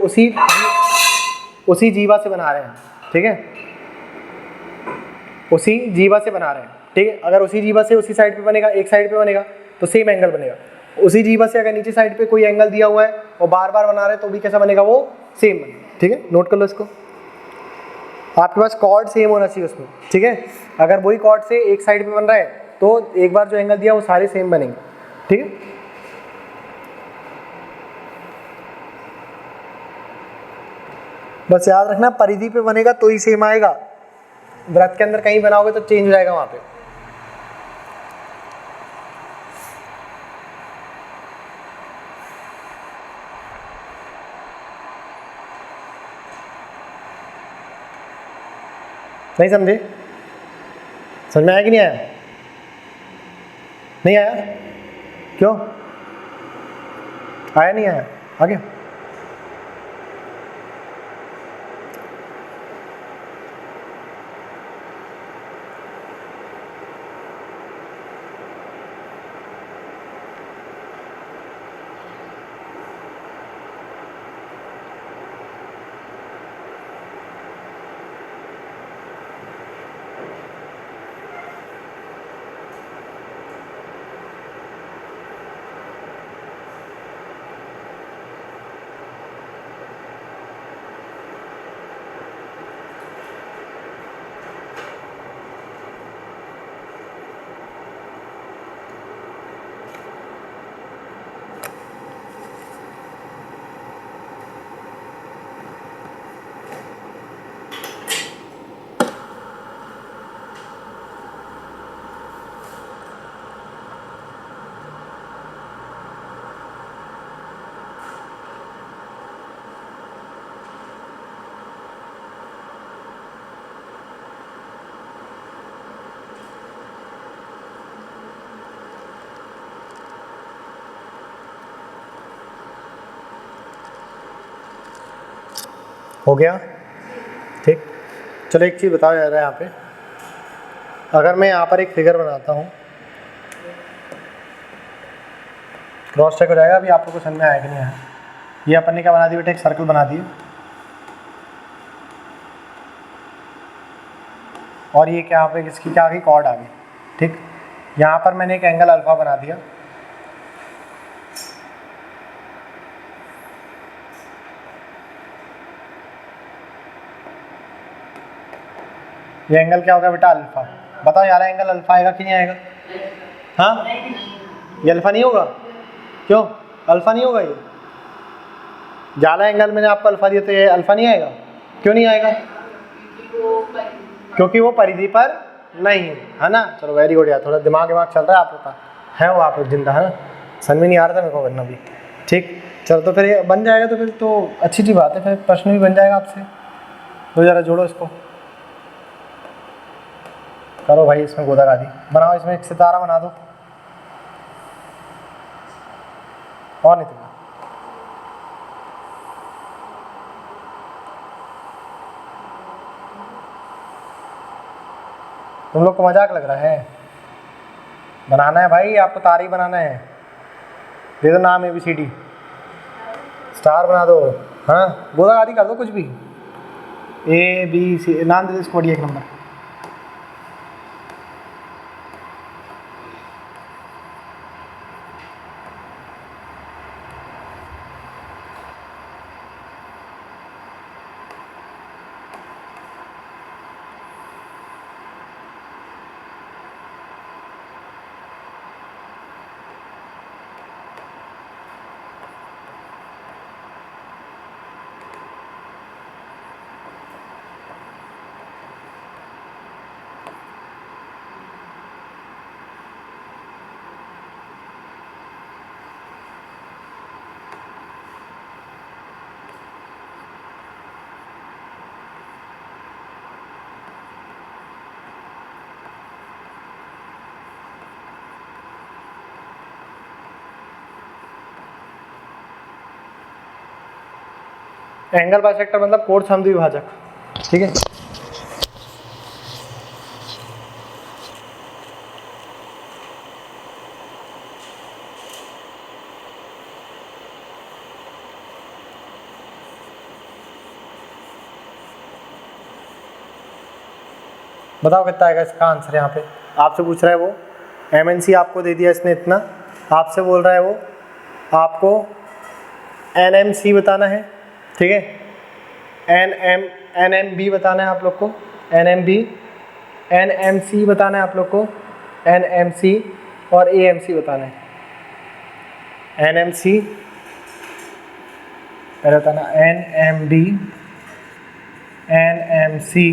उसी जीवा से बना रहे हैं, ठीक है, उसी जीवा से बना रहे हैं, ठीक है। अगर उसी जीवा से उसी साइड पे बनेगा, एक साइड पे बनेगा तो सेम एंगल बनेगा। उसी जीवा से अगर नीचे साइड पे कोई एंगल दिया हुआ है और बार बार बना रहे हैं तो भी कैसा बनेगा, वो सेम बनेगा, ठीक है। नोट कर लो इसको, आपके पास कॉर्ड सेम होना चाहिए उसमें, ठीक है। अगर वही कॉर्ड से एक साइड पे बन रहा है तो एक बार जो एंगल दिया वो सारे सेम बनेंगे, ठीक है। बस याद रखना परिधि पे बनेगा तो ही सेम आएगा, वृत्त के अंदर कहीं बनाओगे तो चेंज हो जाएगा वहां पे। नहीं समझे, समझ में आया कि नहीं आया, नहीं आया, क्यों आया, नहीं आया, आगे। हो गया, ठीक। चलो एक चीज़ बताया जा रहा है यहाँ पे, अगर मैं यहाँ पर एक फिगर बनाता हूँ, क्रॉस चेक हो जाएगा। अभी आप लोग को समझ में आया कि नहीं आया। ये अपन ने क्या बना दिया बेटा, एक सर्कल बना दिया, और ये क्या पे इसकी क्या आ गई, कॉर्ड आ गई, ठीक। यहाँ पर मैंने एक एंगल अल्फा बना दिया, ये एंगल क्या होगा बेटा, अल्फा। बताओ यार एंगल अल्फा आएगा कि नहीं आएगा, हाँ, ये अल्फा नहीं होगा, क्यों अल्फा नहीं होगा? ये ज्यादा एंगल मैंने आपको अल्फा दिया तो ये अल्फा नहीं आएगा, क्यों नहीं आएगा? क्योंकि वो परिधि पर नहीं है ना। चलो वेरी गुड यार, थोड़ा दिमाग चल रहा है आप लोग का, है वो आप लोग जिंदा, है ना। समझ में नहीं आ रहा था मेरे को करना भी, ठीक। चलो तो फिर ये बन जाएगा, तो फिर तो अच्छी सी बात है, फिर प्रश्न भी बन जाएगा आपसे। तो जरा जोड़ो इसको, करो भाई, इसमें गोदागादी बनाओ, इसमें एक सितारा बना दो, और नहीं तो तुम लोग को मजाक लग रहा है? बनाना है भाई, आपको तारी बनाना है, दे दो नाम ABCD, स्टार बना दो, हाँ गोदागादी कर दो कुछ भी, ABC नाम दे दो इसको, बढ़िया एक नंबर। एंगल बाइसेक्टर मतलब कोण समद्विभाजक, ठीक है। बताओ कितना आएगा इसका आंसर? यहाँ पे आपसे पूछ रहा है वो, MNC आपको दे दिया इसने इतना, आपसे बोल रहा है वो आपको NMC बताना है, ठीक है। NMB बताना है आप लोग को, NMB, NMC बताना है आप लोग को, NMC और AMC बताना है। NMC पहले बताना, NMB, NMC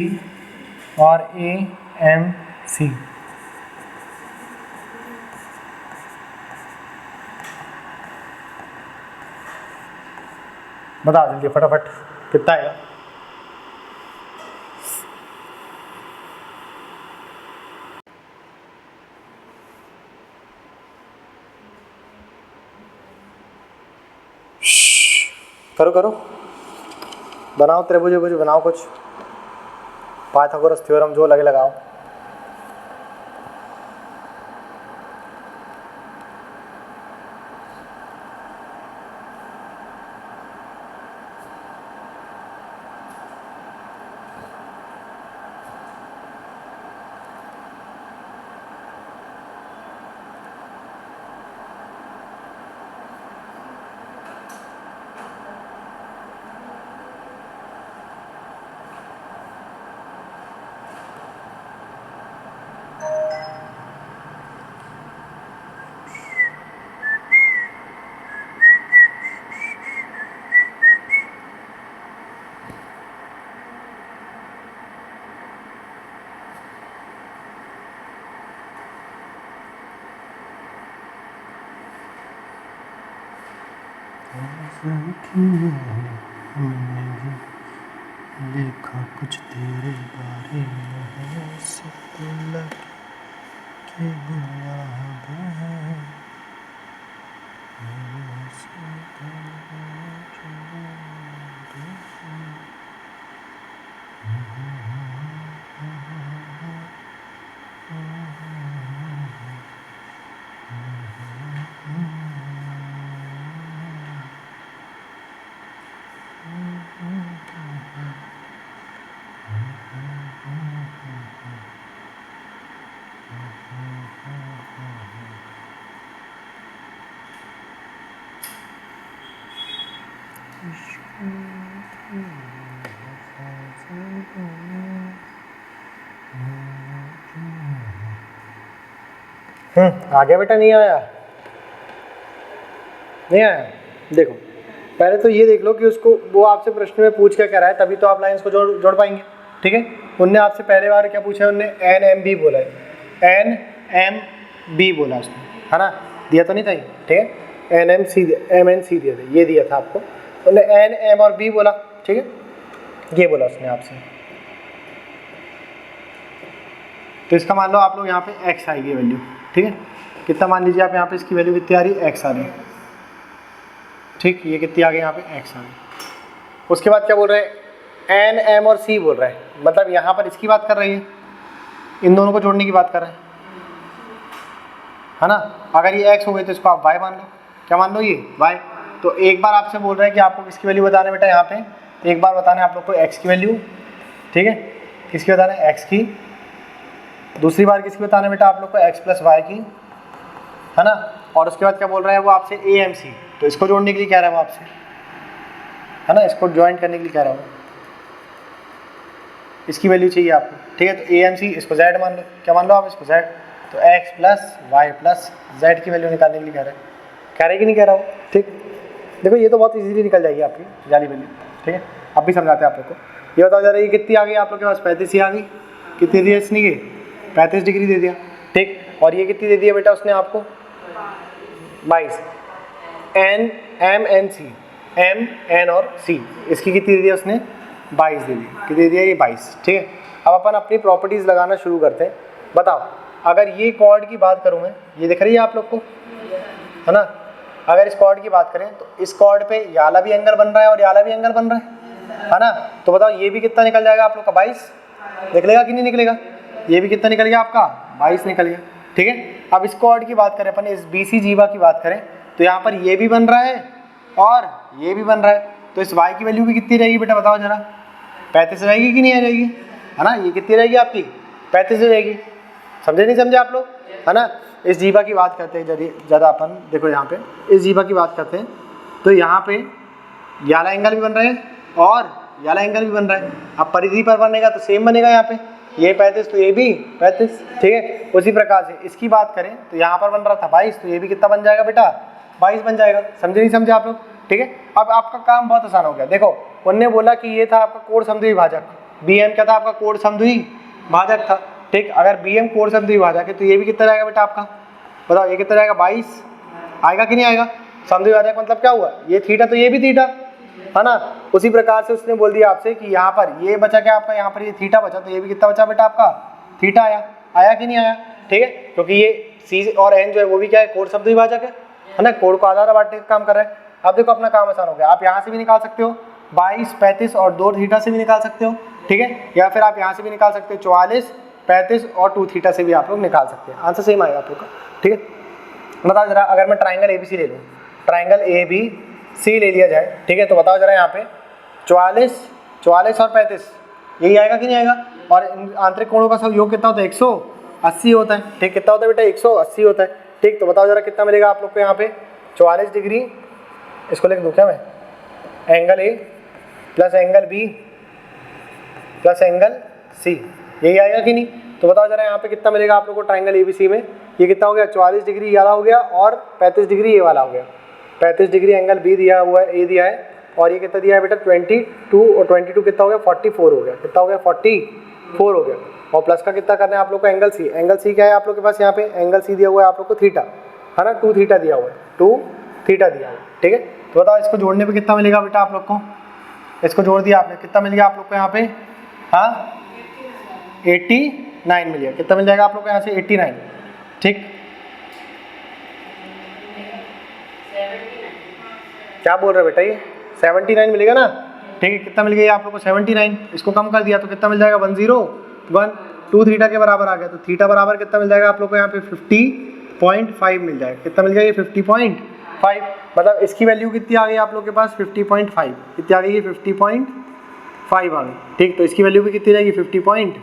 और AMC। बताओ जल्दी फटाफट कितना आएगा? करो करो, बनाओ त्रिभुज बनाओ, कुछ पाइथागोरस थ्योरम जो लगे लगाओ। देखा कुछ तेरे बारे में सब लगे गुलाब है। आ गया बेटा, नहीं आया? नहीं आया? देखो पहले तो ये देख लो कि उसको वो आपसे प्रश्न में पूछ क्या कह रहा है, तभी तो आप लाइंस को जोड़ पाएंगे। ठीक है, उनने आपसे पहले बार क्या पूछा है, उनने NMB बोला है, NMB बोला उसने, है ना? दिया तो नहीं था ये, ठीक है, MNC दिया था, ये दिया था आपको, उन्होंने N, M और B बोला। ठीक है, ये बोला उसने आपसे। तो इसका मान लो आप लोग यहाँ पे x आएगी वैल्यू। ठीक है, कितना मान लीजिए आप यहाँ पे, इसकी वैल्यू कितनी आ रही है, x आ रही है। ठीक, ये कितनी आ गई यहाँ पे, x आ गई। उसके बाद क्या बोल रहे हैं, N, M और C बोल रहे हैं, मतलब यहाँ पर इसकी बात कर रही है, इन दोनों को जोड़ने की बात कर रहे हैं, है ना? अगर ये x हो गई तो इसको आप y मान लो। क्या मान लो, ये y। तो एक बार आपसे बोल रहे हैं कि आपको किसकी वैल्यू बताना है बेटा, यहाँ पे एक बार बताना है आप लोग को x की वैल्यू। ठीक है, किसकी बताना है, x की। दूसरी बार किसकी बताना है बेटा आप लोग को, x प्लस वाई की, है ना? और उसके बाद क्या बोल रहा है वो आपसे, AMC। तो इसको जोड़ने के लिए कह रहा है वो आपसे, है ना? इसको ज्वाइंट करने के लिए कह रहा है वो, इसकी वैल्यू चाहिए आपको। ठीक है, तो AMC, इसको Z मान लो। क्या मान लो आप इसको, Z। तो x plus y plus Z की वैल्यू निकालने के लिए कह रहा है कि नहीं कह रहा हो? ठीक, देखो ये तो बहुत इजीली निकल जाएगी आपकी जाली वैल्यू। ठीक है, अब भी समझाते हैं आप लोग को। ये बताओ जरा, ये कितनी आ गई आप लोग के पास, 35 ही आ गई। कितनी दी है इसने, ये 35 डिग्री दे दिया। ठीक, और ये कितनी दे दिया बेटा उसने आपको, 22। M, N, C, M, N और C, इसकी कितनी दे दिया उसने, 22 दे दी। कितनी दे दिया, ये 22। ठीक है, अब अपन अपनी प्रॉपर्टीज़ लगाना शुरू करते हैं। बताओ, अगर ये कॉर्ड की बात करूँ मैं, ये दिख रही है आप लोग को, है ना? अगर इस कॉर्ड की बात करें तो इस कॉर्ड पे ये वाला भी एंगल बन रहा है और ये वाला भी एंगल बन रहा है ना? तो बताओ ये भी कितना निकल जाएगा आप लोग का, 22 निकलेगा कि नहीं निकलेगा? ये भी कितना निकल गया आपका, 22 निकल गया। ठीक है, अब इस कॉर्ड की बात करें अपन, इस BC जीवा की बात करें, तो यहाँ पर ये भी बन रहा है और ये भी बन रहा है। तो इस y की वैल्यू भी कितनी रहेगी बेटा, बताओ जरा, 35 रहेगी कि नहीं आ जाएगी, है ना? ये कितनी रहेगी आपकी, 35 रहेगी। समझे नहीं समझे आप लोग, है ना? इस जीवा की बात करते हैं ज़्यादा अपन, देखो यहाँ पे इस जीवा की बात करते हैं, तो यहाँ पे याला एंगल भी बन रहे हैं और याला एंगल भी बन रहा है। अब परिधि पर बनेगा तो सेम बनेगा, यहाँ पे ये 35 तो ये भी 35। ठीक है, उसी प्रकार से इसकी बात करें तो यहाँ पर बन रहा था 22, तो ये भी कितना बन जाएगा बेटा, 22 बन जाएगा। समझे नहीं समझे आप लोग? ठीक है, अब आपका काम बहुत आसान हो गया। देखो उनने बोला कि ये था आपका कोण समद्विभाजक भाजक, BM क्या था आपका, कोण समद्विभाजक भाजक था। ठीक, अगर BM कोण समद्विभाजक भाजक है तो ये भी कितना जाएगा बेटा आपका, बताओ ये कितना जाएगा, 22 आएगा कि नहीं आएगा? समद्विभाजक मतलब क्या हुआ, ये थीटा तो ये भी थीटा, है ना? उसी प्रकार से उसने बोल दिया आपसे कि यहाँ पर ये बचा क्या आपका, यहाँ पर ये थीटा बचा, तो ये भी कितना बचा बेटा आपका, थीटा आया कि नहीं आया? ठीक है, क्योंकि ये C और N जो है वो भी क्या है, कोण समद्विभाजक है ना? कोण को आधार बांटने का काम कर रहा है। अब देखो अपना काम आसान हो गया, आप यहाँ से भी निकाल सकते हो 22, 35 और 2 थीटा से भी निकाल सकते हो। ठीक है, या फिर आप यहाँ से भी निकाल सकते हो 44, 35 और 2 थीटा से भी आप लोग निकाल सकते हैं, आंसर सेम आएगा आप लोग का। ठीक है, बताओ जरा, अगर मैं ट्राइंगल ABC ले लूँ, ट्राइंगल ABC ले लिया जाए, ठीक है, तो बताओ जरा यहाँ पे 44 और 35 यही आएगा कि नहीं आएगा? और आंतरिक कोणों का सब योग कितना होता है, 180 होता है। ठीक, कितना होता है बेटा, 180 होता है। ठीक, तो बताओ जरा कितना मिलेगा आप लोग को यहाँ पे, 44 डिग्री, इसको लिख दूँ क्या मैं, angle A plus angle B plus angle C, यही आएगा कि नहीं? तो बताओ जरा यहाँ पे कितना मिलेगा आप लोग को ट्राइंगल ABC में, ये कितना हो गया, 44 डिग्री ये वाला हो गया और 35 डिग्री ये वाला हो गया। 35 डिग्री एंगल B दिया हुआ है, A दिया है, और ये कितना दिया है बेटा, 22, और 22 कितना हो गया, 44 हो गया। कितना हो गया, 44 हो गया। और प्लस का कितना करना है आप लोग को, एंगल C। एंगल C क्या है आप लोग के पास, यहाँ पे एंगल C दिया हुआ है आप लोग को थीटा, है ना? 2 थीटा दिया हुआ है, 2 थीटा दिया हुआ है। ठीक है, तो बताओ इसको जोड़ने पे कितना मिलेगा बेटा आप लोग को, इसको जोड़ दिया आपने, कितना मिल गया आप लोग को यहाँ पे, हाँ 89 मिल गया। कितना मिल जाएगा आप लोग को यहाँ से, 89। ठीक, क्या बोल रहे बेटा, ये 79 मिलेगा ना? ठीक है, कितना मिल गया आप लोग को, 79। इसको कम कर दिया तो कितना मिल जाएगा, 101, 2 थीटा के बराबर आ गया, तो थीटा बराबर कितना मिल जाएगा आप लोग को यहाँ पे, 50.5 मिल जाएगा। कितना मिल गया, ये 50.5, मतलब इसकी वैल्यू कितनी आ गई आप लोग के पास, 50.5। कितनी आ गई, ये 50.5 आ गई। ठीक, तो इसकी वैल्यू भी कितनी रहेगी, 50.5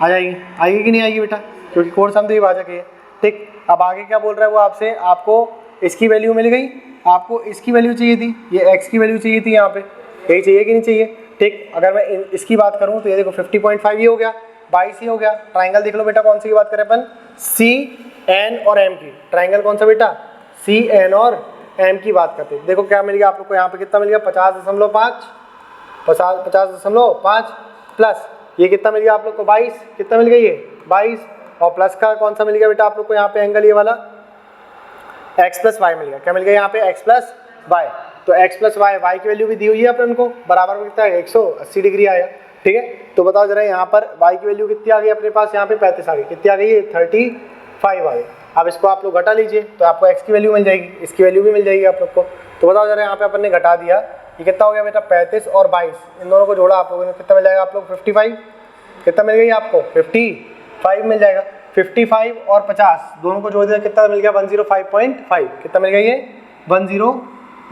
आ जाएगी। आएगी कि नहीं आएगी बेटा, क्योंकि कोण समद्विभाजक है। ठीक, अब आगे क्या बोल रहा है वो आपसे, आपको इसकी वैल्यू मिल गई, आपको इसकी वैल्यू चाहिए थी, ये x की वैल्यू चाहिए थी, यहाँ पे यही चाहिए कि नहीं चाहिए? ठीक, अगर मैं इसकी बात करूँ तो ये देखो 50.5 ये हो गया, 22 ही हो गया। ट्राइंगल देख लो बेटा, कौन सी की बात करें अपन, एन और एम की, ट्राइंगल कौन सा बेटा, सी एन और एम की बात करते हैं। देखो क्या मिल गया आप लोग को, यहाँ पे कितना मिल गया 50.5 प्लस ये कितना मिल गया आप लोग को 22, कितना मिल गया ये 22, और प्लस का कौन सा मिल गया बेटा आप लोग को यहाँ पे एंगल ये वाला x प्लस वाई मिल गया। क्या मिल गया यहाँ पे x प्लस वाई, तो x प्लस वाई, वाई की वैल्यू भी दी हुई है अपन को, बराबर में कितना है 180 डिग्री आएगा। ठीक है, तो बताओ जरा यहाँ पर y की वैल्यू कितनी आ गई अपने पास, यहाँ पे 35 आ गई, कितनी आ गई है 35 आ गई। अब इसको आप लोग घटा लीजिए तो आपको x की वैल्यू मिल जाएगी, इसकी वैल्यू भी मिल जाएगी आप लोग को। तो बताओ जरा यहाँ पे अपन ने घटा दिया, ये कितना हो गया बेटा 35 और 22, इन दोनों को जोड़ा आप लोगों ने, कितना मिल जाएगा आप लोग 55, कितना मिल गई आपको 55 मिल जाएगा। 55 और 50 दोनों को जोड़ दिया, कितना मिल गया 105.5, कितना मिल गया ये 10,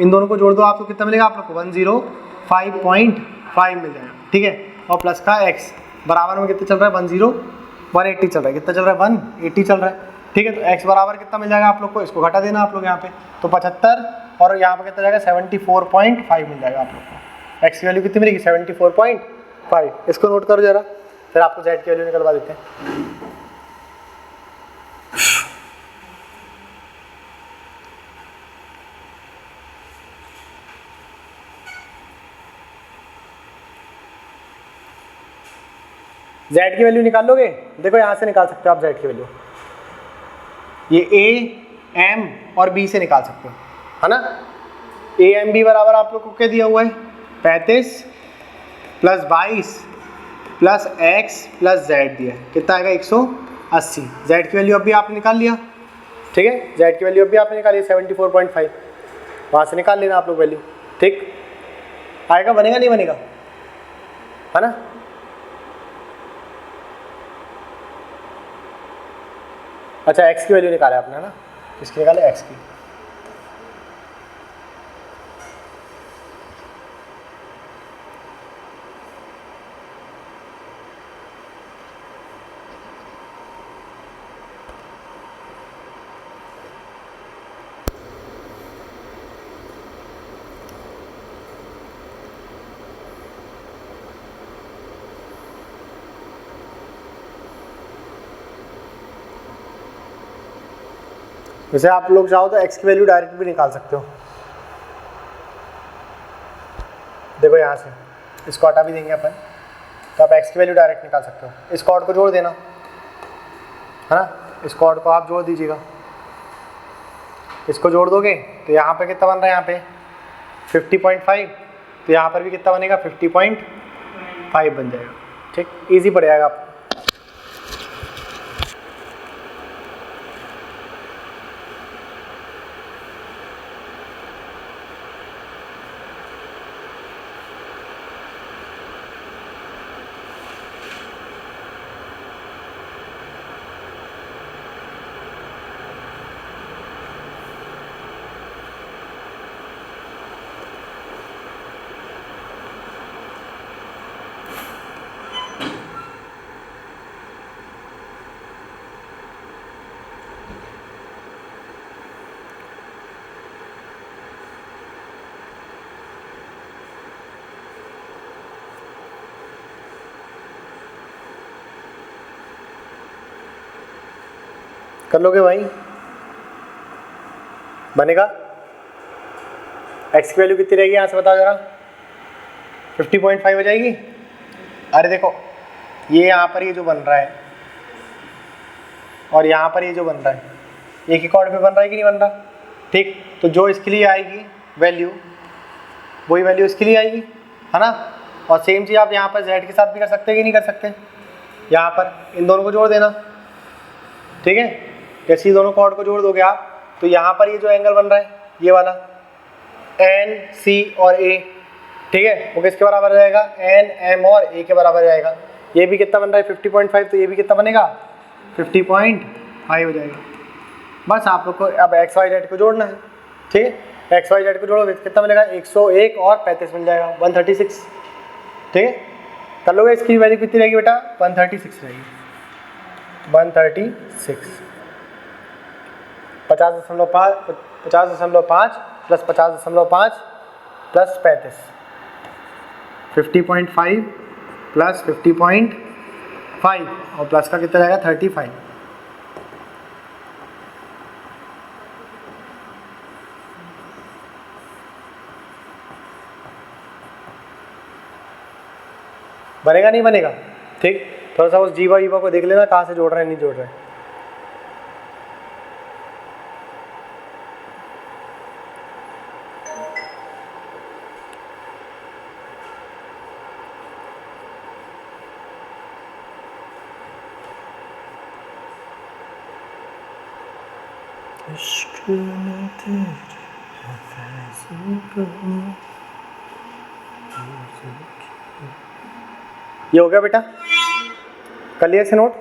इन दोनों को जोड़ दो आप, तो कितना मिलेगा आप लोग को 105.5 मिल जाएगा। ठीक है, और प्लस का x बराबर में कितना चल रहा है 180 चल रहा है, कितना चल रहा है 180 चल रहा है। ठीक है, तो x बराबर कितना मिल जाएगा आप लोग को, इसको घटा देना आप लोग यहाँ पे, तो 75 और यहाँ पे कितना जाएगा 74.5 मिल जाएगा आप लोग को। x की वैल्यू कितनी मिलेगी 74.5, इसको नोट करो जरा, फिर आपको z की वैल्यू निकलवा देते हैं। z की वैल्यू निकाल लोगे, देखो यहाँ से निकाल सकते हो आप z की वैल्यू, ये a, m और b से निकाल सकते हो, है ना। a m b बराबर आप लोग को क्या दिया हुआ है 35 plus 22 plus x plus z दिया है, कितना आएगा 180। z की वैल्यू अभी आपने निकाल लिया, ठीक है, z की वैल्यू अभी आपने निकाली 74.5, वहाँ से निकाल लेना आप लोग वैल्यू। ठीक, आएगा, बनेगा नहीं बनेगा, है ना। अच्छा, x की वैल्यू निकाला आपने, है ना, किसकी निकाले x की। वैसे आप लोग चाहो तो x की वैल्यू डायरेक्ट भी निकाल सकते हो, देखो यहाँ से इसको हटा भी देंगे अपन, तो आप x की वैल्यू डायरेक्ट निकाल सकते हो। इस कॉर्ड को जोड़ देना, है ना, इस कॉर्ड को आप जोड़ दीजिएगा, इसको जोड़ दोगे तो यहाँ पे कितना बन रहा है, यहाँ पे 50.5, तो यहाँ पर भी कितना बनेगा 50.5 बन जाएगा। ठीक, इजी पड़ जाएगा आपको। कर लोगे भाई, बनेगा। x की वैल्यू कितनी रहेगी यहाँ से बताओ जरा, 50.5 हो जाएगी। अरे देखो, ये यहाँ पर ये जो बन रहा है और यहाँ पर ये जो बन रहा है, एक ही कॉर्ड पे बन रहा है कि नहीं बन रहा। ठीक, तो जो इसके लिए आएगी वैल्यू, वही वैल्यू इसके लिए आएगी, है ना। और सेम चीज़ आप यहाँ पर z के साथ भी कर सकते हैं कि नहीं कर सकते, यहाँ पर इन दोनों को जोड़ देना। ठीक है, जैसे दोनों कॉर्ड को जोड़ दोगे आप, तो यहाँ पर ये जो एंगल बन रहा है ये वाला एन सी और ए, ठीक है, वो किसके बराबर रहेगा, एन एम और ए के बराबर रहेगा। ये भी कितना बन रहा है 50.5, तो ये भी कितना बनेगा 50.5 हो जाएगा। बस आप लोग को अब एक्स वाई जेड को जोड़ना है। ठीक है, एक्स वाई जेड को जोड़ोगे कितना मिलेगा 101 और 35 मिल जाएगा 136। ठीक है, कर लोगे। इसकी वैल्यू कितनी रहेगी बेटा 136 रहेगी, 136। 50.5 प्लस 50.5 प्लस 35, 50.5 प्लस 50.5 और प्लस का कितना रहेगा 35। बनेगा नहीं बनेगा, ठीक। थोड़ा सा उस जीवा वीवा को देख लेना कहाँ से जोड़ रहे हैं नहीं जोड़ रहे हैं। ये हो गया बेटा, कर लिए से नोट,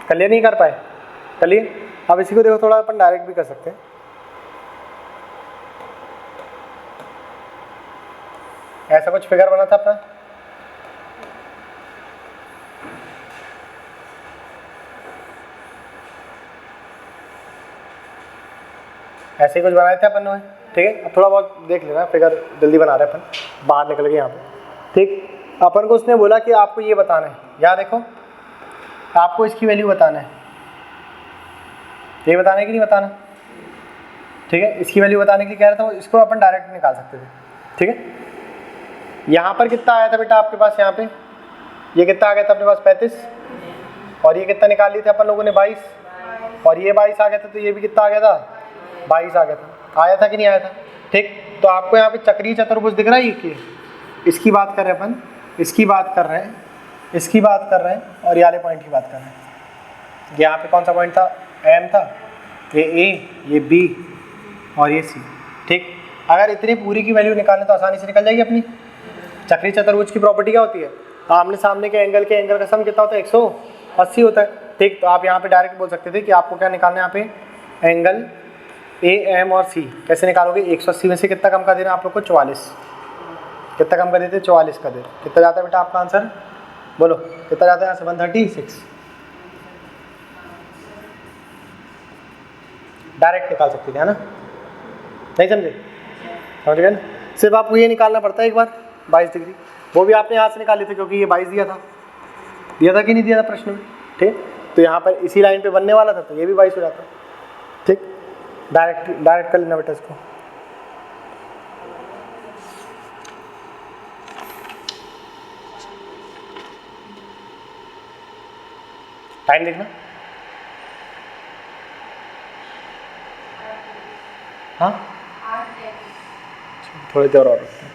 कर लिए नहीं कर पाए, कर लिए। अब इसी को देखो थोड़ा अपन डायरेक्ट भी कर सकते हैं। ऐसा कुछ फिगर बना था अपना, ऐसे ही कुछ बनाए थे अपन ने, ठीक है। अब थोड़ा बहुत देख लेना, फिगर जल्दी बना रहे अपन, बाहर निकल गए यहाँ पे, ठीक। अपन को उसने बोला कि आपको ये बताना है, यहाँ देखो आपको इसकी वैल्यू बताना है, ये बताना है कि नहीं बताना, ठीक है। इसकी वैल्यू बताने के लिए कह रहा था, इसको अपन डायरेक्ट निकाल सकते थे, ठीक है। यहाँ पर कितना आया था बेटा आपके पास, यहाँ पे ये कितना आ गया था अपने पास 35, और ये कितना निकाल लिए थे अपन लोगों ने 22, और ये 22 आ गया था, तो ये भी कितना आ गया था 22 आ गया था, आया था कि नहीं आया था, ठीक। तो आपको यहाँ पे चक्रीय चतुर्भुज दिख रहा है, ये कि इसकी बात कर रहे हैं अपन, इसकी बात कर रहे हैं, इसकी बात कर रहे हैं, और ये वाले पॉइंट की बात कर रहे हैं। यहाँ पे कौन सा पॉइंट था, एम था, ये ए, ये बी और ये सी, ठीक। अगर इतनी पूरी की वैल्यू निकालें तो आसानी से निकल जाएगी अपनी। चक्रीय चतुर्भुज की प्रॉपर्टी क्या होती है, आमने सामने के एंगल का सम कितना होता है 180 होता है, ठीक। तो आप यहाँ पे डायरेक्ट बोल सकते थे कि आपको क्या निकालना है, यहाँ पे एंगल ए एम और सी कैसे निकालोगे, 180 में से कितना कम कर देना आप लोग को 44, कितना कम कर देते 44 कर देते, कितना जाता है बेटा आपका आंसर, बोलो कितना जाता है यहाँ से 136, डायरेक्ट निकाल सकते थे, है ना, नहीं समझे, समझ गए ना। सिर्फ आपको ये निकालना पड़ता है एक बार 22 डिग्री, वो भी आपने यहाँ से निकाले थे क्योंकि ये 22 दिया था कि नहीं दिया था प्रश्न में, ठीक। तो यहाँ पर इसी लाइन पे बनने वाला था, तो ये भी 22 हो जाता, ठीक। डायरेक्ट कर लेना बेटा इसको। टाइम देखना, हाँ थोड़ी देर और रखते हैं।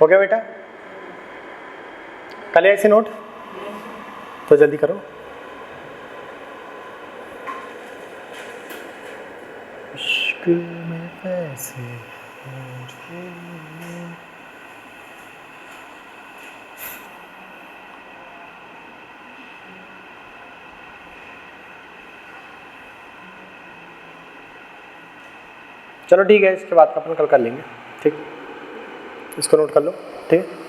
हो गया बेटा, कल ऐसे नोट, तो जल्दी करो। इश्क में पैसे चलो ठीक है, इसके बाद का अपन कल कर लेंगे, ठीक। इसको नोट कर लो, ठीक है।